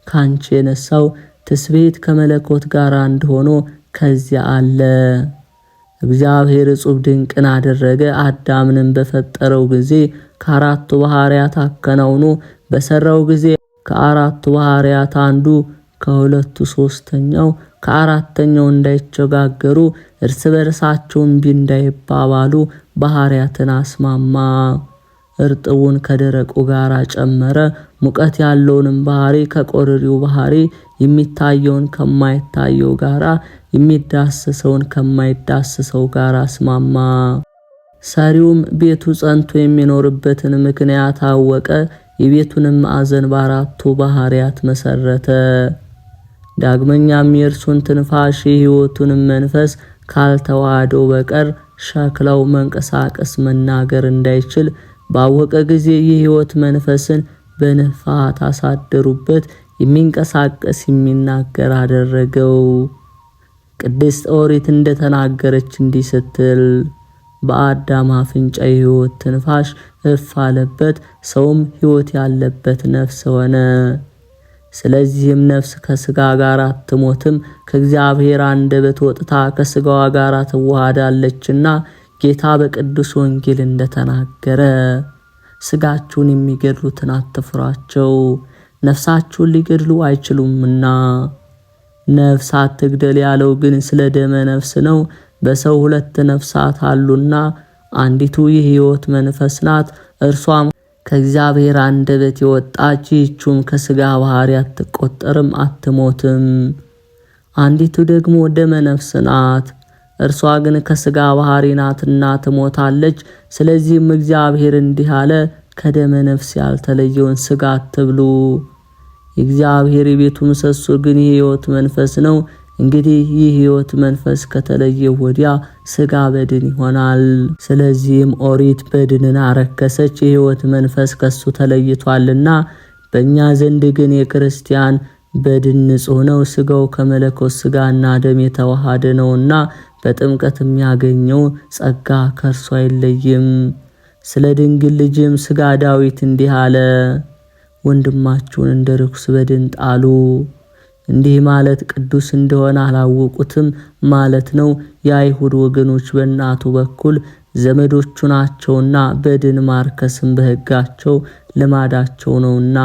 ካንቺ የነሳው ትስብእት ከመለኮት ጋር አንድ ሆኖ ከዚያ አለ። እግዚአብሔር እጹብ ድንቅን አደረገ። አዳምንም በፈጠረው ጊዜ ከአራቱ ባህሪያት አከናውኖ በሰራው ጊዜ ከአራቱ ባህሪያት አንዱ ከሁለቱ ሶስተኛው ከአራተኛው እንዳይቸጋገሩ እርስ በርሳቸው እምቢ እንዳይባባሉ ባህሪያትን አስማማ። እርጥቡን ከደረቁ ጋር ጨመረ። ሙቀት ያለውንም ባህሪ ከቆርሪው ባህሪ፣ የሚታየውን ከማይታየው ጋር፣ የሚዳሰሰውን ከማይዳሰሰው ጋር አስማማ። ሰሪውም ቤቱ ጸንቶ የሚኖርበትን ምክንያት አወቀ። የቤቱንም ማዕዘን በአራቱ ባህሪያት መሰረተ። ዳግመኛም የእርሱን ትንፋሽ የሕይወቱንም መንፈስ ካልተዋሃደው በቀር ሸክላው መንቀሳቀስ መናገር እንዳይችል ባወቀ ጊዜ የሕይወት መንፈስን በንፋት አሳደሩበት፣ የሚንቀሳቀስ የሚናገር አደረገው። ቅድስት ኦሪት እንደተናገረች እንዲህ ስትል በአዳም አፍንጫ የሕይወት ትንፋሽ እፍ አለበት፣ ሰውም ሕይወት ያለበት ነፍስ ሆነ። ስለዚህም ነፍስ ከሥጋ ጋር አትሞትም፣ ከእግዚአብሔር አንደበት ወጥታ ከሥጋዋ ጋር ትዋሃዳለችና ጌታ በቅዱስ ወንጌል እንደተናገረ ሥጋችሁን የሚገድሉትን አትፍሯቸው፣ ነፍሳችሁን ሊገድሉ አይችሉምና። ነፍስ አትግደል ያለው ግን ስለ ደመ ነፍስ ነው። በሰው ሁለት ነፍሳት አሉና አንዲቱ የሕይወት መንፈስ ናት፣ እርሷም ከእግዚአብሔር አንደበት የወጣች፣ ይህችም ከሥጋ ባህሪ አትቆጠርም አትሞትም። አንዲቱ ደግሞ ደመ ነፍስ ናት፣ እርሷ ግን ከሥጋ ባህሪ ናትና ትሞታለች። ስለዚህም እግዚአብሔር እንዲህ አለ፣ ከደመ ነፍስ ያልተለየውን ሥጋ አትብሉ። የእግዚአብሔር የቤቱ ምሰሶ ግን የሕይወት መንፈስ ነው። እንግዲህ ይህ ሕይወት መንፈስ ከተለየ ወዲያ ሥጋ በድን ይሆናል። ስለዚህም ኦሪት በድንን አረከሰች፣ የሕይወት መንፈስ ከሱ ተለይቷልና። በእኛ ዘንድ ግን የክርስቲያን በድን ንጹሕ ነው፣ ሥጋው ከመለኮት ሥጋና ደም የተዋሃደ ነውና በጥምቀት የሚያገኘው ጸጋ ከእርሱ አይለይም። ስለ ድንግል ልጅም ሥጋ ዳዊት እንዲህ አለ፣ ወንድማችሁን እንደ ርኩስ በድን ጣሉ። እንዲህ ማለት ቅዱስ እንደሆነ አላወቁትም ማለት ነው። የአይሁድ ወገኖች በእናቱ በኩል ዘመዶቹ ናቸውና በድን ማርከስም በሕጋቸው ልማዳቸው ነውና።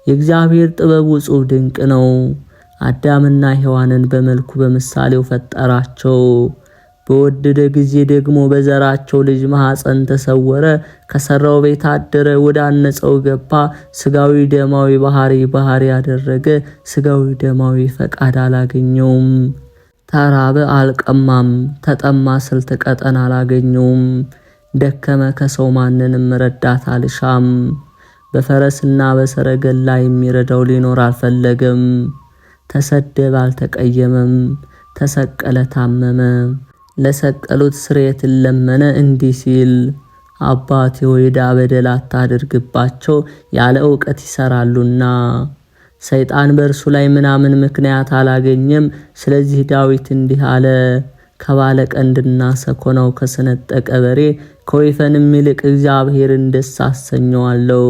የእግዚአብሔር ጥበቡ እጹብ ድንቅ ነው። አዳምና ሔዋንን በመልኩ በምሳሌው ፈጠራቸው። በወደደ ጊዜ ደግሞ በዘራቸው ልጅ ማኅፀን ተሰወረ። ከሠራው ቤት አደረ፣ ወደ አነጸው ገባ። ሥጋዊ ደማዊ ባህሪ ያደረገ፣ ሥጋዊ ደማዊ ፈቃድ አላገኘውም። ተራበ አልቀማም፣ ተጠማ ስልት ቀጠን አላገኘውም። ደከመ ከሰው ማንንም ረዳት አልሻም። በፈረስና በሰረገላ የሚረዳው ሊኖር አልፈለገም። ተሰደበ አልተቀየመም፣ ተሰቀለ ታመመ። ለሰቀሉት ስርየትን ለመነ እንዲህ ሲል፣ አባቴ ሆይ ዕዳ በደል አታድርግባቸው፣ ያለ ዕውቀት ይሠራሉና። ሰይጣን በእርሱ ላይ ምናምን ምክንያት አላገኘም። ስለዚህ ዳዊት እንዲህ አለ፣ ከባለ ቀንድና ሰኮናው ከሰነጠቀ በሬ ከወይፈንም ይልቅ እግዚአብሔርን ደስ አሰኘዋለሁ።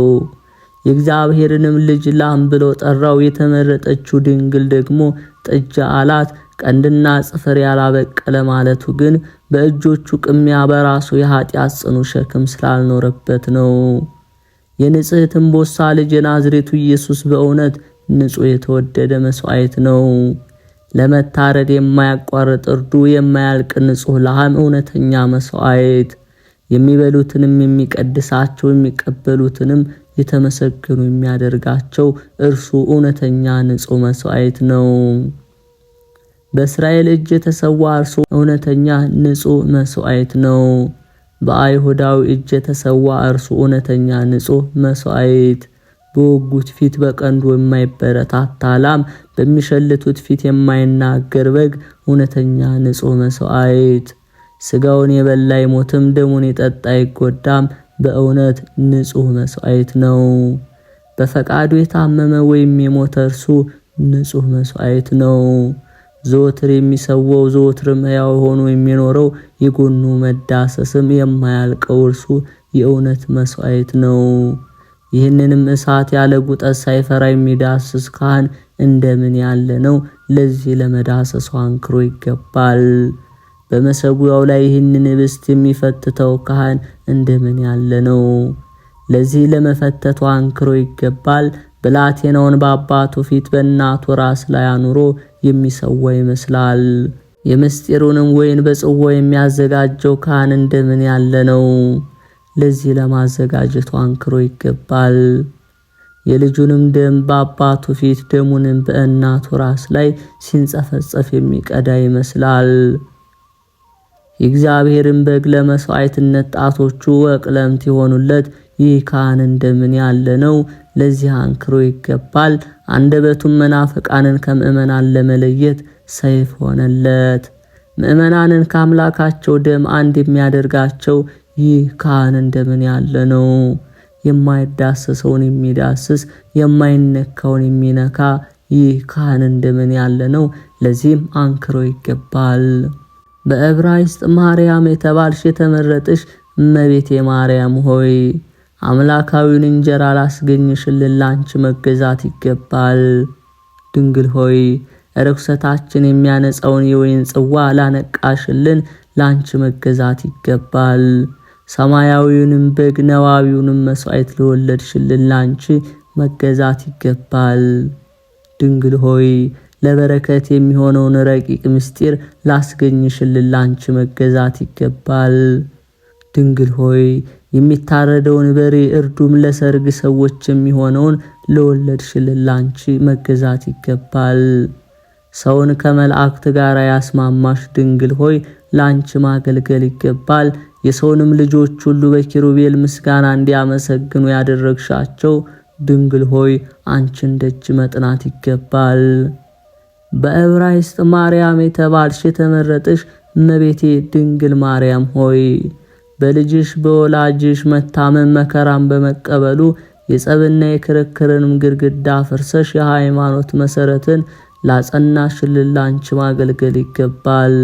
የእግዚአብሔርንም ልጅ ላም ብሎ ጠራው። የተመረጠችው ድንግል ደግሞ ጥጃ አላት። ቀንድና ጽፍር ያላበቀለ ማለቱ ግን በእጆቹ ቅሚያ በራሱ የኃጢአት ጽኑ ሸክም ስላልኖረበት ነው። የንጽሕት እምቦሳ ልጅ የናዝሬቱ ኢየሱስ በእውነት ንጹሕ የተወደደ መስዋዕት ነው። ለመታረድ የማያቋርጥ እርዱ፣ የማያልቅ ንጹሕ ላም፣ እውነተኛ መስዋዕት፣ የሚበሉትንም የሚቀድሳቸው የሚቀበሉትንም የተመሰገኑ የሚያደርጋቸው እርሱ እውነተኛ ንጹሕ መስዋዕት ነው። በእስራኤል እጅ የተሰዋ እርሱ እውነተኛ ንጹሕ መስዋዕት ነው። በአይሁዳዊ እጅ የተሰዋ እርሱ እውነተኛ ንጹሕ መስዋዕት። በወጉት ፊት በቀንዱ የማይበረታታ ላም፣ በሚሸልቱት ፊት የማይናገር በግ እውነተኛ ንጹሕ መስዋዕት። ስጋውን የበላ አይሞትም፣ ደሙን የጠጣ አይጎዳም። በእውነት ንጹሕ መስዋዕት ነው። በፈቃዱ የታመመ ወይም የሞተ እርሱ ንጹሕ መስዋዕት ነው። ዘወትር የሚሰዋው ዘወትርም ሕያው ሆኖ የሚኖረው የጎኑ መዳሰስም የማያልቀው እርሱ የእውነት መስዋዕት ነው። ይህንንም እሳት ያለ ጉጠት ሳይፈራ የሚዳስስ ካህን እንደምን ያለ ነው! ለዚህ ለመዳሰሱ አንክሮ ይገባል። በመሰዊያው ላይ ይህንን ህብስት የሚፈትተው ካህን እንደምን ያለ ነው! ለዚህ ለመፈተቱ አንክሮ ይገባል። ብላቴናውን በአባቱ ፊት በእናቱ ራስ ላይ አኑሮ የሚሰዋ ይመስላል። የምስጢሩንም ወይን በጽዋ የሚያዘጋጀው ካህን እንደምን ያለ ነው! ለዚህ ለማዘጋጀቱ አንክሮ ይገባል። የልጁንም ደም በአባቱ ፊት ደሙንም በእናቱ ራስ ላይ ሲንጸፈጸፍ የሚቀዳ ይመስላል። የእግዚአብሔርን በግ ለመስዋዕትነት ጣቶቹ ወቅለምት የሆኑለት ይህ ካህን እንደምን ያለ ነው! ለዚህ አንክሮ ይገባል። አንደበቱም መናፍቃንን ከምእመናን ለመለየት ሰይፍ ሆነለት። ምእመናንን ከአምላካቸው ደም አንድ የሚያደርጋቸው ይህ ካህን እንደምን ያለ ነው! የማይዳሰሰውን የሚዳስስ የማይነካውን የሚነካ ይህ ካህን እንደምን ያለ ነው! ለዚህም አንክሮ ይገባል። በዕብራይስጥ ማርያም የተባልሽ የተመረጥሽ እመቤቴ ማርያም ሆይ አምላካዊውን እንጀራ ላስገኝሽልን ላንቺ መገዛት ይገባል። ድንግል ሆይ ርኩሰታችን የሚያነጻውን የወይን ጽዋ ላነቃሽልን ላንቺ መገዛት ይገባል። ሰማያዊውንም በግ ነዋዊውንም መስዋዕት ለወለድሽልን ላንቺ መገዛት ይገባል። ድንግል ሆይ ለበረከት የሚሆነውን ረቂቅ ምስጢር ላስገኝሽልን ላንቺ መገዛት ይገባል። ድንግል ሆይ የሚታረደውን በሬ እርዱም ለሰርግ ሰዎች የሚሆነውን ለወለድሽልን ላንቺ መገዛት ይገባል። ሰውን ከመላእክት ጋር ያስማማሽ ድንግል ሆይ ላንቺ ማገልገል ይገባል። የሰውንም ልጆች ሁሉ በኪሩቤል ምስጋና እንዲያመሰግኑ ያደረግሻቸው ድንግል ሆይ አንቺን ደጅ መጥናት ይገባል። በዕብራይስጥ ማርያም የተባልሽ የተመረጥሽ እመቤቴ ድንግል ማርያም ሆይ በልጅሽ በወላጅሽ መታመን መከራን በመቀበሉ የጸብና የክርክርንም ግድግዳ ፍርሰሽ የሃይማኖት መሰረትን ላጸናሽልን ላንቺ ማገልገል ይገባል።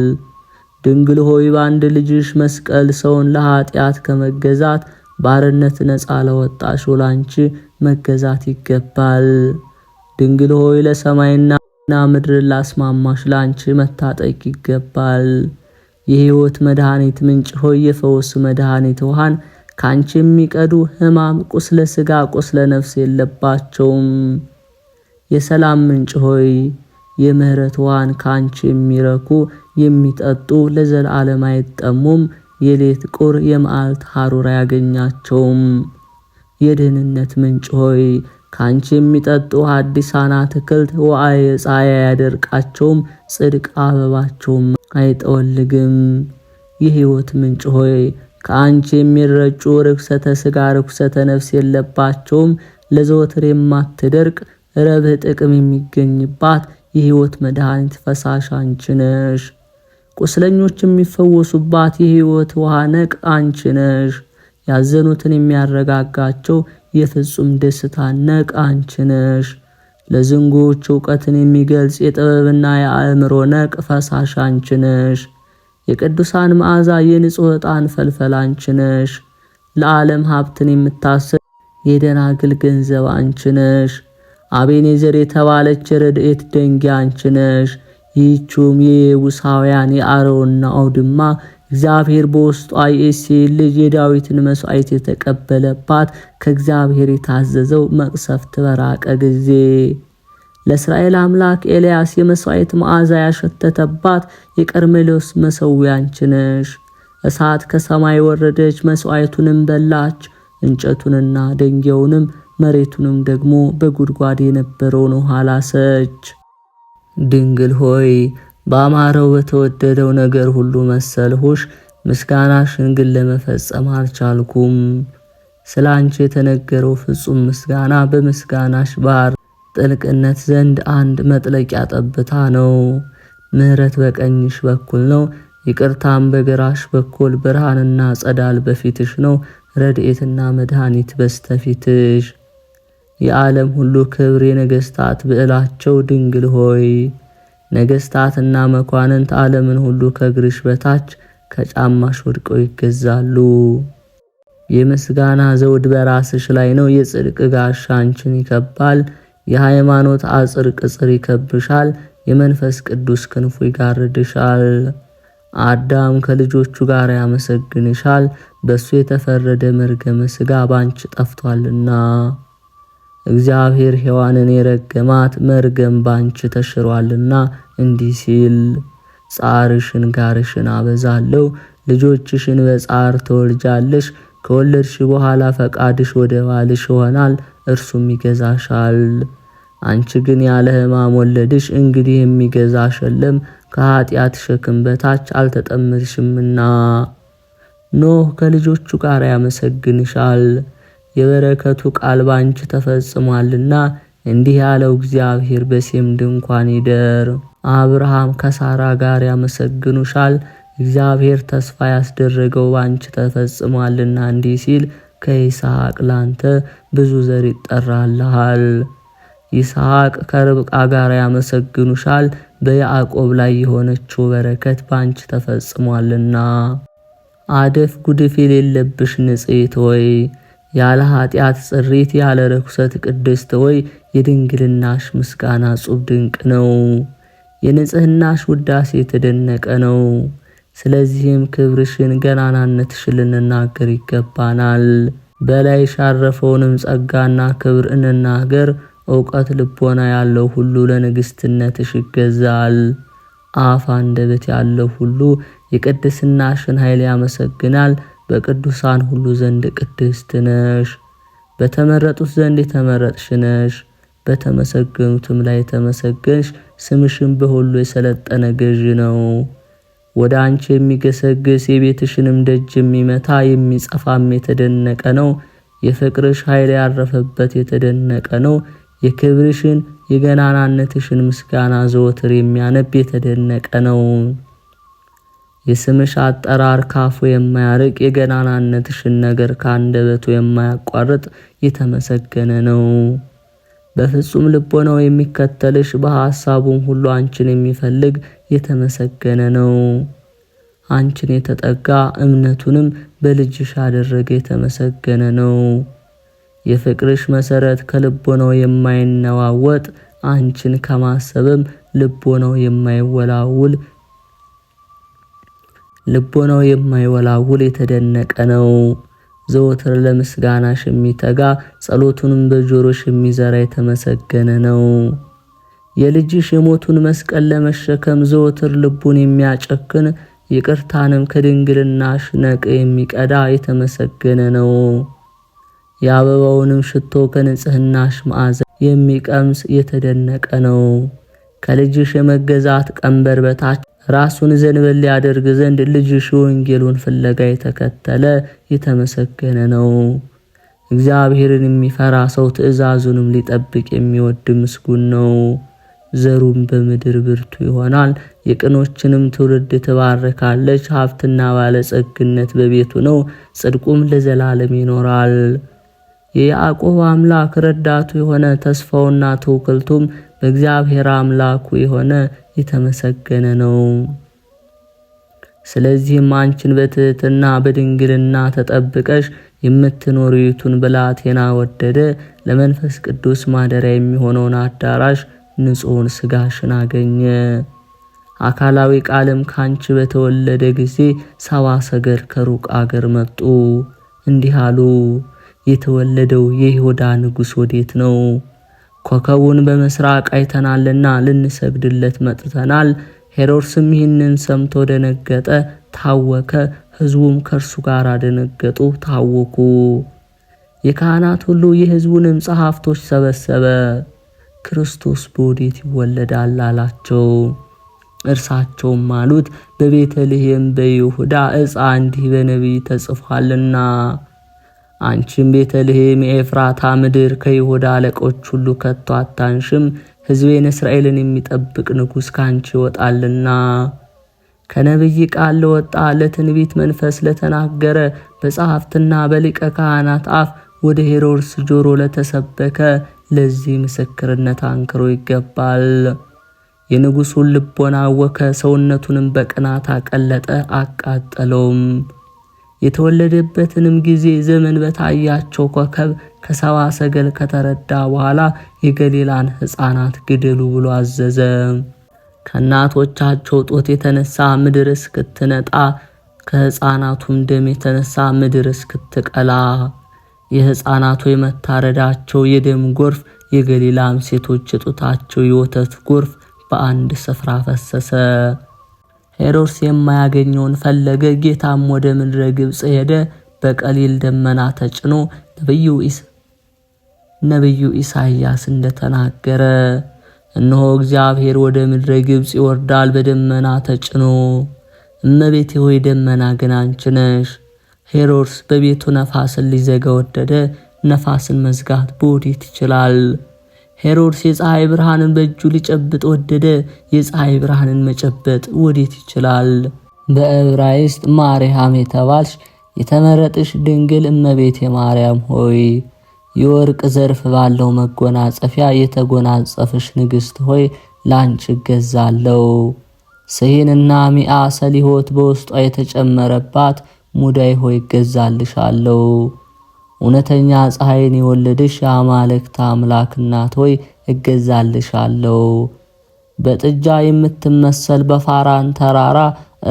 ድንግል ሆይ በአንድ ልጅሽ መስቀል ሰውን ለኃጢአት ከመገዛት ባርነት ነፃ ለወጣሽ ላንቺ መገዛት ይገባል። ድንግል ሆይ ለሰማይና ምድር ላስማማሽ ላንቺ መታጠቅ ይገባል። የሕይወት መድኃኒት ምንጭ ሆይ የፈውስ መድኃኒት ውሃን ካንቺ የሚቀዱ ሕማም ቁስለ ሥጋ ቁስለ ነፍስ የለባቸውም። የሰላም ምንጭ ሆይ የምህረት ውሃን ካንቺ የሚረኩ የሚጠጡ ለዘላለም አይጠሙም። የሌት ቁር የመዓልት ሐሩር አያገኛቸውም። የድህንነት ምንጭ ሆይ ካንቺ የሚጠጡ ሐዲሳን አትክልት ወአየ ፀሐይ አያደርቃቸውም። ጽድቅ አበባቸውም አይጠወልግም። የሕይወት ምንጭ ሆይ ከአንቺ የሚረጩ ርኩሰተ ሥጋ ርኩሰተ ነፍስ የለባቸውም። ለዘወትር የማትደርቅ ረብህ ጥቅም የሚገኝባት የሕይወት መድኃኒት ፈሳሽ አንቺ ነሽ። ቁስለኞች የሚፈወሱባት የሕይወት ውሃ ነቅ አንቺ ነሽ። ያዘኑትን የሚያረጋጋቸው የፍጹም ደስታ ነቅ አንቺ ነሽ። ለዝንጎች ዕውቀትን የሚገልጽ የጥበብና የአእምሮ ነቅ ፈሳሽ አንቺ ነሽ። የቅዱሳን መዓዛ የንጹሕ ዕጣን ፈልፈል አንቺ ነሽ። ለዓለም ሀብትን የምታስብ የደናግል ገንዘብ አንቺ ነሽ። አቤኔዘር የተባለች ረድኤት ደንጊያ አንቺ ነሽ። ይህችም የየቡሳውያን የአረውና አውድማ እግዚአብሔር በውስጧ የእሴይን ልጅ የዳዊትን መሥዋዕት የተቀበለባት ከእግዚአብሔር የታዘዘው መቅሰፍት በራቀ ጊዜ ለእስራኤል አምላክ ኤልያስ የመሥዋዕት መዓዛ ያሸተተባት የቀርሜሎስ መሠዊያ አንቺ ነሽ። እሳት ከሰማይ ወረደች፣ መሥዋዕቱንም በላች። እንጨቱንና ደንጊያውንም መሬቱንም ደግሞ በጉድጓድ የነበረውን ውሃ ላሰች። ድንግል ሆይ ባማረው በተወደደው ነገር ሁሉ መሰልሁሽ፣ ምስጋናሽን ግን ለመፈጸም አልቻልኩም። ስለ አንቺ የተነገረው ፍጹም ምስጋና በምስጋናሽ ባህር ጥልቅነት ዘንድ አንድ መጥለቂያ ጠብታ ነው። ምሕረት በቀኝሽ በኩል ነው፣ ይቅርታም በግራሽ በኩል። ብርሃንና ጸዳል በፊትሽ ነው፣ ረድኤትና መድኃኒት በስተፊትሽ። የዓለም ሁሉ ክብር የነገሥታት ብዕላቸው ድንግል ሆይ ነገሥታትና መኳንንት ዓለምን ሁሉ ከእግርሽ በታች ከጫማሽ ወድቀው ይገዛሉ። የምስጋና ዘውድ በራስሽ ላይ ነው፣ የጽድቅ ጋሻ አንቺን ይከባል። የሃይማኖት አጽር ቅጽር ይከብሻል፣ የመንፈስ ቅዱስ ክንፉ ይጋርድሻል። አዳም ከልጆቹ ጋር ያመሰግንሻል፣ በሱ የተፈረደ መርገመ ሥጋ ባንቺ ጠፍቷልና። እግዚአብሔር ሔዋንን የረገማት መርገም ባንቺ ተሽሯልና እንዲህ ሲል ጻርሽን ጋርሽን አበዛለሁ፣ ልጆችሽን በጻር ትወልጃለሽ። ከወለድሽ በኋላ ፈቃድሽ ወደ ባልሽ ይሆናል፣ እርሱም ይገዛሻል። አንቺ ግን ያለ ሕማም ወለድሽ፣ እንግዲህ የሚገዛሽ የለም፣ ከኃጢአት ሸክም በታች አልተጠመድሽምና። ኖህ ከልጆቹ ጋር ያመሰግንሻል፣ የበረከቱ ቃል ባንቺ ተፈጽሟልና። እንዲህ ያለው እግዚአብሔር በሴም ድንኳን ይደር። አብርሃም ከሳራ ጋር ያመሰግኑሻል፣ እግዚአብሔር ተስፋ ያስደረገው ባንቺ ተፈጽሟልና። እንዲህ ሲል ከይስሐቅ ላንተ ብዙ ዘር ይጠራልሃል። ይስሐቅ ከርብቃ ጋር ያመሰግኑሻል፣ በያዕቆብ ላይ የሆነችው በረከት ባንቺ ተፈጽሟልና። አደፍ ጉድፍ የሌለብሽ ንጽሕት ሆይ ያለ ኃጢአት ጽሪት ያለ ርኩሰት ቅድስት ሆይ የድንግልናሽ ምስጋና ጹብ ድንቅ ነው። የንጽህናሽ ውዳሴ የተደነቀ ነው። ስለዚህም ክብርሽን ገናናነትሽን ልንናገር ይገባናል። በላይሽ ያረፈውንም ጸጋና ክብር እንናገር። ዕውቀት ልቦና ያለው ሁሉ ለንግሥትነትሽ ይገዛል። አፍ አንደበት ያለው ሁሉ የቅድስናሽን ኃይል ያመሰግናል። በቅዱሳን ሁሉ ዘንድ ቅድስት ነሽ፣ በተመረጡት ዘንድ የተመረጥሽ ነሽ፣ በተመሰገኑትም ላይ የተመሰገንሽ። ስምሽም በሁሉ የሰለጠነ ገዥ ነው። ወደ አንቺ የሚገሰግስ የቤትሽንም ደጅ የሚመታ የሚጸፋም የተደነቀ ነው። የፍቅርሽ ኃይል ያረፈበት የተደነቀ ነው። የክብርሽን የገናናነትሽን ምስጋና ዘወትር የሚያነብ የተደነቀ ነው። የስምሽ አጠራር ካፉ የማያርቅ የገናናነትሽን ነገር ከአንደበቱ የማያቋርጥ የተመሰገነ ነው። በፍጹም ልቦናው የሚከተልሽ በሐሳቡም ሁሉ አንቺን የሚፈልግ የተመሰገነ ነው። አንቺን የተጠጋ እምነቱንም በልጅሽ ያደረገ የተመሰገነ ነው። የፍቅርሽ መሰረት ከልቦናው የማይነዋወጥ አንቺን ከማሰብም ልቦናው የማይወላውል የተደነቀ ነው። ዘወትር ለምስጋናሽ የሚተጋ ጸሎቱንም በጆሮሽ የሚዘራ የተመሰገነ ነው። የልጅሽ የሞቱን መስቀል ለመሸከም ዘወትር ልቡን የሚያጨክን ይቅርታንም ከድንግልናሽ ነቅ የሚቀዳ የተመሰገነ ነው። የአበባውንም ሽቶ ከንጽህናሽ መዓዛ የሚቀምስ የተደነቀ ነው። ከልጅሽ የመገዛት ቀንበር በታች ራሱን ዘንበል ያደርግ ዘንድ ልጅሽ ወንጌሉን ፍለጋ የተከተለ የተመሰገነ ነው። እግዚአብሔርን የሚፈራ ሰው ትእዛዙንም ሊጠብቅ የሚወድ ምስጉን ነው። ዘሩም በምድር ብርቱ ይሆናል፣ የቅኖችንም ትውልድ ትባረካለች። ሀብትና ባለጸግነት በቤቱ ነው፣ ጽድቁም ለዘላለም ይኖራል። የያዕቆብ አምላክ ረዳቱ የሆነ ተስፋውና ትውክልቱም በእግዚአብሔር አምላኩ የሆነ የተመሰገነ ነው። ስለዚህም አንቺን በትህትና በድንግልና ተጠብቀሽ የምትኖሪቱን ብላቴና ወደደ ለመንፈስ ቅዱስ ማደሪያ የሚሆነውን አዳራሽ ንጹሕን ሥጋሽን አገኘ። አካላዊ ቃልም ካንቺ በተወለደ ጊዜ 70 ሰገል ከሩቅ አገር መጡ፣ እንዲህ አሉ። የተወለደው የይሁዳ ንጉሥ ወዴት ነው? ኮከቡን በምስራቅ አይተናልና ልንሰግድለት መጥተናል። ሄሮድስም ይህንን ሰምቶ ደነገጠ፣ ታወከ። ሕዝቡም ከእርሱ ጋር ደነገጡ፣ ታወኩ። የካህናት ሁሉ የሕዝቡንም ጸሐፍቶች ሰበሰበ። ክርስቶስ በወዴት ይወለዳል አላቸው። እርሳቸውም አሉት፣ በቤተልሔም በይሁዳ ዕፃ እንዲህ በነቢይ ተጽፏልና፣ አንቺም ቤተልሔም የኤፍራታ ምድር ከይሁዳ አለቆች ሁሉ ከቶ አታንሽም፣ ሕዝቤን እስራኤልን የሚጠብቅ ንጉሥ ካንቺ ይወጣልና። ከነቢይ ቃል ለወጣ ለትንቢት መንፈስ ለተናገረ በጸሐፍትና በሊቀ ካህናት አፍ ወደ ሄሮድስ ጆሮ ለተሰበከ ለዚህ ምስክርነት አንክሮ ይገባል። የንጉሡን ልቦና አወከ፣ ሰውነቱንም በቅናት አቀለጠ፣ አቃጠለውም። የተወለደበትንም ጊዜ ዘመን በታያቸው ኮከብ ከ70 ሰገል ከተረዳ በኋላ የገሊላን ሕፃናት ግደሉ ብሎ አዘዘ። ከእናቶቻቸው ጦት የተነሳ ምድር እስክትነጣ ከሕፃናቱም ደም የተነሳ ምድር እስክትቀላ የሕፃናቱ የመታረዳቸው የደም ጎርፍ የገሊላም ሴቶች የጡታቸው የወተት ጎርፍ በአንድ ስፍራ ፈሰሰ። ሄሮድስ የማያገኘውን ፈለገ። ጌታም ወደ ምድረ ግብጽ ሄደ። በቀሊል ደመና ተጭኖ ነቢዩ ኢሳይያስ እንደተናገረ እነሆ እግዚአብሔር ወደ ምድረ ግብጽ ይወርዳል በደመና ተጭኖ። እመቤቴ ሆይ ደመና ግን አንቺ ነሽ። ሄሮድስ በቤቱ ነፋስን ሊዘጋ ወደደ። ነፋስን መዝጋት በወዴት ይችላል? ሄሮድስ የፀሐይ ብርሃንን በእጁ ሊጨብጥ ወደደ። የፀሐይ ብርሃንን መጨበጥ ወዴት ይችላል? በዕብራይስጥ ማርያም የተባልሽ የተመረጥሽ ድንግል እመቤቴ ማርያም ሆይ የወርቅ ዘርፍ ባለው መጎናጸፊያ የተጎናጸፍሽ ንግሥት ሆይ ላንቺ እገዛለሁ። ስሂንና ሚአ ሰሊሆት በውስጧ የተጨመረባት ሙዳይ ሆይ እገዛልሻለሁ። እውነተኛ ፀሐይን የወለድሽ የአማልክት አምላክ እናት ሆይ እገዛልሻለሁ። በጥጃ የምትመሰል በፋራን ተራራ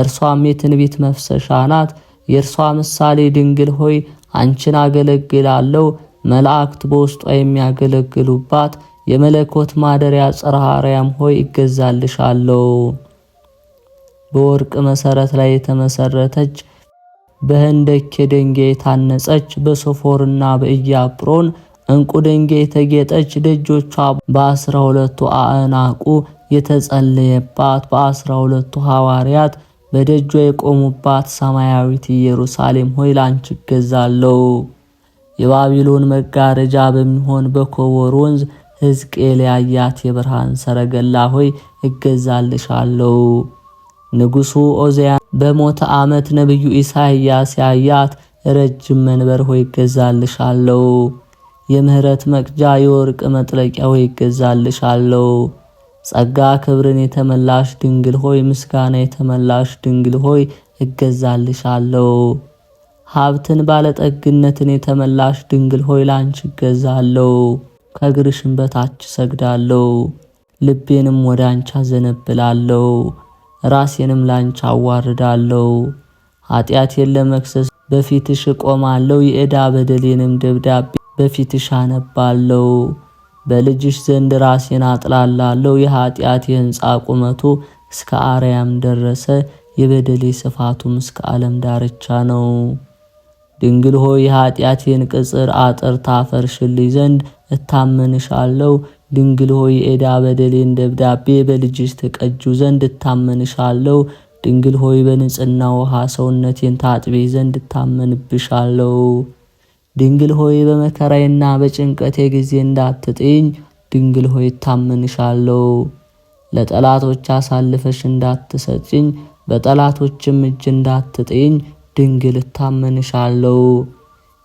እርሷም የትንቢት መፍሰሻ ናት። የእርሷ ምሳሌ ድንግል ሆይ አንቺን አገለግላለሁ። መላእክት በውስጧ የሚያገለግሉባት የመለኮት ማደሪያ ጽርሐ አርያም ሆይ እገዛልሻለሁ። በወርቅ መሰረት ላይ የተመሰረተች በህንደኬ ድንጋይ የታነጸች በሶፎርና በኢያጵሮን እንቁ ድንጋይ የተጌጠች ደጆቿ በ12 አዕናቁ የተጸለየባት በ12 ሐዋርያት በደጇ የቆሙባት ሰማያዊት ኢየሩሳሌም ሆይ ላንቺ እገዛለሁ። የባቢሎን መጋረጃ በሚሆን በኮቦር ወንዝ ሕዝቅኤል ያያት የብርሃን ሰረገላ ሆይ እገዛልሻለሁ። ንጉሡ ዖዝያን በሞተ ዓመት ነቢዩ ኢሳይያስ ያያት ረጅም መንበር ሆይ እገዛልሻለሁ። የምህረት መቅጃ የወርቅ መጥለቂያ ሆይ እገዛልሻለሁ። ጸጋ ክብርን የተመላሽ ድንግል ሆይ ምስጋና የተመላሽ ድንግል ሆይ እገዛልሻለሁ። ሀብትን ባለጠግነትን የተመላሽ ድንግል ሆይ ላንቺ እገዛለሁ። ከእግርሽም በታች ሰግዳለሁ። ልቤንም ወደ አንቺ አዘነብላለሁ። ራሴንም ላንቺ አዋርዳለሁ። ኃጢአቴን ለመክሰስ በፊትሽ እቆማለሁ። የዕዳ በደሌንም ደብዳቤ በፊትሽ አነባለሁ። በልጅሽ ዘንድ ራሴን አጥላላለሁ። የኃጢአቴ ሕንጻ ቁመቱ እስከ አርያም ደረሰ። የበደሌ ስፋቱም እስከ ዓለም ዳርቻ ነው። ድንግል ሆይ የኃጢአቴን ቅጽር አጥር ታፈርሽልኝ ዘንድ እታመንሻለሁ። ድንግል ሆይ የዕዳ በደሌን ደብዳቤ በልጅሽ ተቀጁ ዘንድ እታመንሻለሁ። ድንግል ሆይ በንጽሕና ውሃ ሰውነቴን ታጥቤ ዘንድ እታመንብሻለሁ። ድንግል ሆይ በመከራዬና በጭንቀቴ ጊዜ እንዳትጥይኝ ድንግል ሆይ እታመንሻለሁ። ለጠላቶች አሳልፈሽ እንዳትሰጭኝ በጠላቶችም እጅ እንዳትጥይኝ ድንግል እታመንሻለሁ።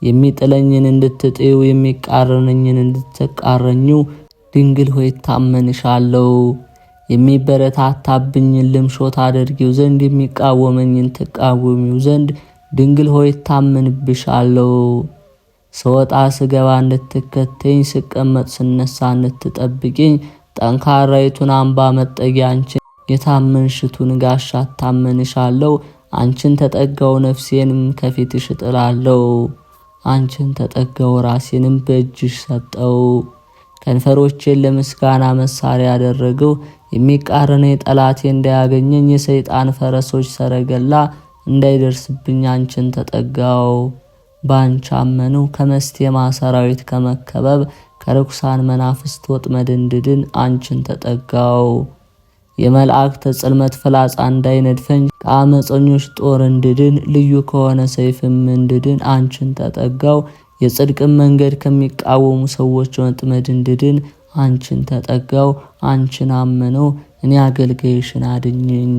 የሚጥለኝን እንድትጥዩ የሚቃረነኝን እንድትቃረኙ ድንግል ሆይ ታመንሻለሁ። የሚበረታታብኝን ልምሾ ታደርጊው ዘንድ የሚቃወመኝን ትቃወሚው ዘንድ ድንግል ሆይ ታመንብሻለሁ። ስወጣ ስገባ እንድትከተኝ ስቀመጥ ስነሳ እንድትጠብቂኝ ጠንካራይቱን አምባ መጠጊያ አንቺን የታመንሽቱን ጋሻ ታመንሻለሁ። አንቺን ተጠጋው ነፍሴንም ከፊትሽ እጥላለሁ። አንቺን ተጠጋው ራሴንም በእጅሽ ሰጠው። ከንፈሮቼን ለምስጋና መሳሪያ ያደረገው የሚቃረነኝ ጠላቴ እንዳያገኘኝ የሰይጣን ፈረሶች ሰረገላ እንዳይደርስብኝ አንቺን ተጠጋው። ባንቺ አመኑ ከመስቴማ ሰራዊት ከመከበብ ከርኩሳን መናፍስት ወጥመድ እንድድን አንቺን ተጠጋው። የመላእክት ጽልመት ፍላጻ እንዳይነድፈኝ ከአመፀኞች ጦር እንድድን ልዩ ከሆነ ሰይፍም እንድድን አንቺን ተጠጋው። የጽድቅን መንገድ ከሚቃወሙ ሰዎች ወጥመድ እንድድን አንቺን ተጠጋው። አንቺን አመነው እኔ አገልጋይሽን አድኝኝ።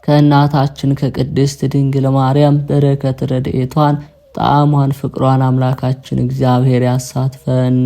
ከእናታችን ከቅድስት ድንግል ማርያም በረከት ረድኤቷን ጣዕሟን ፍቅሯን አምላካችን እግዚአብሔር ያሳትፈን።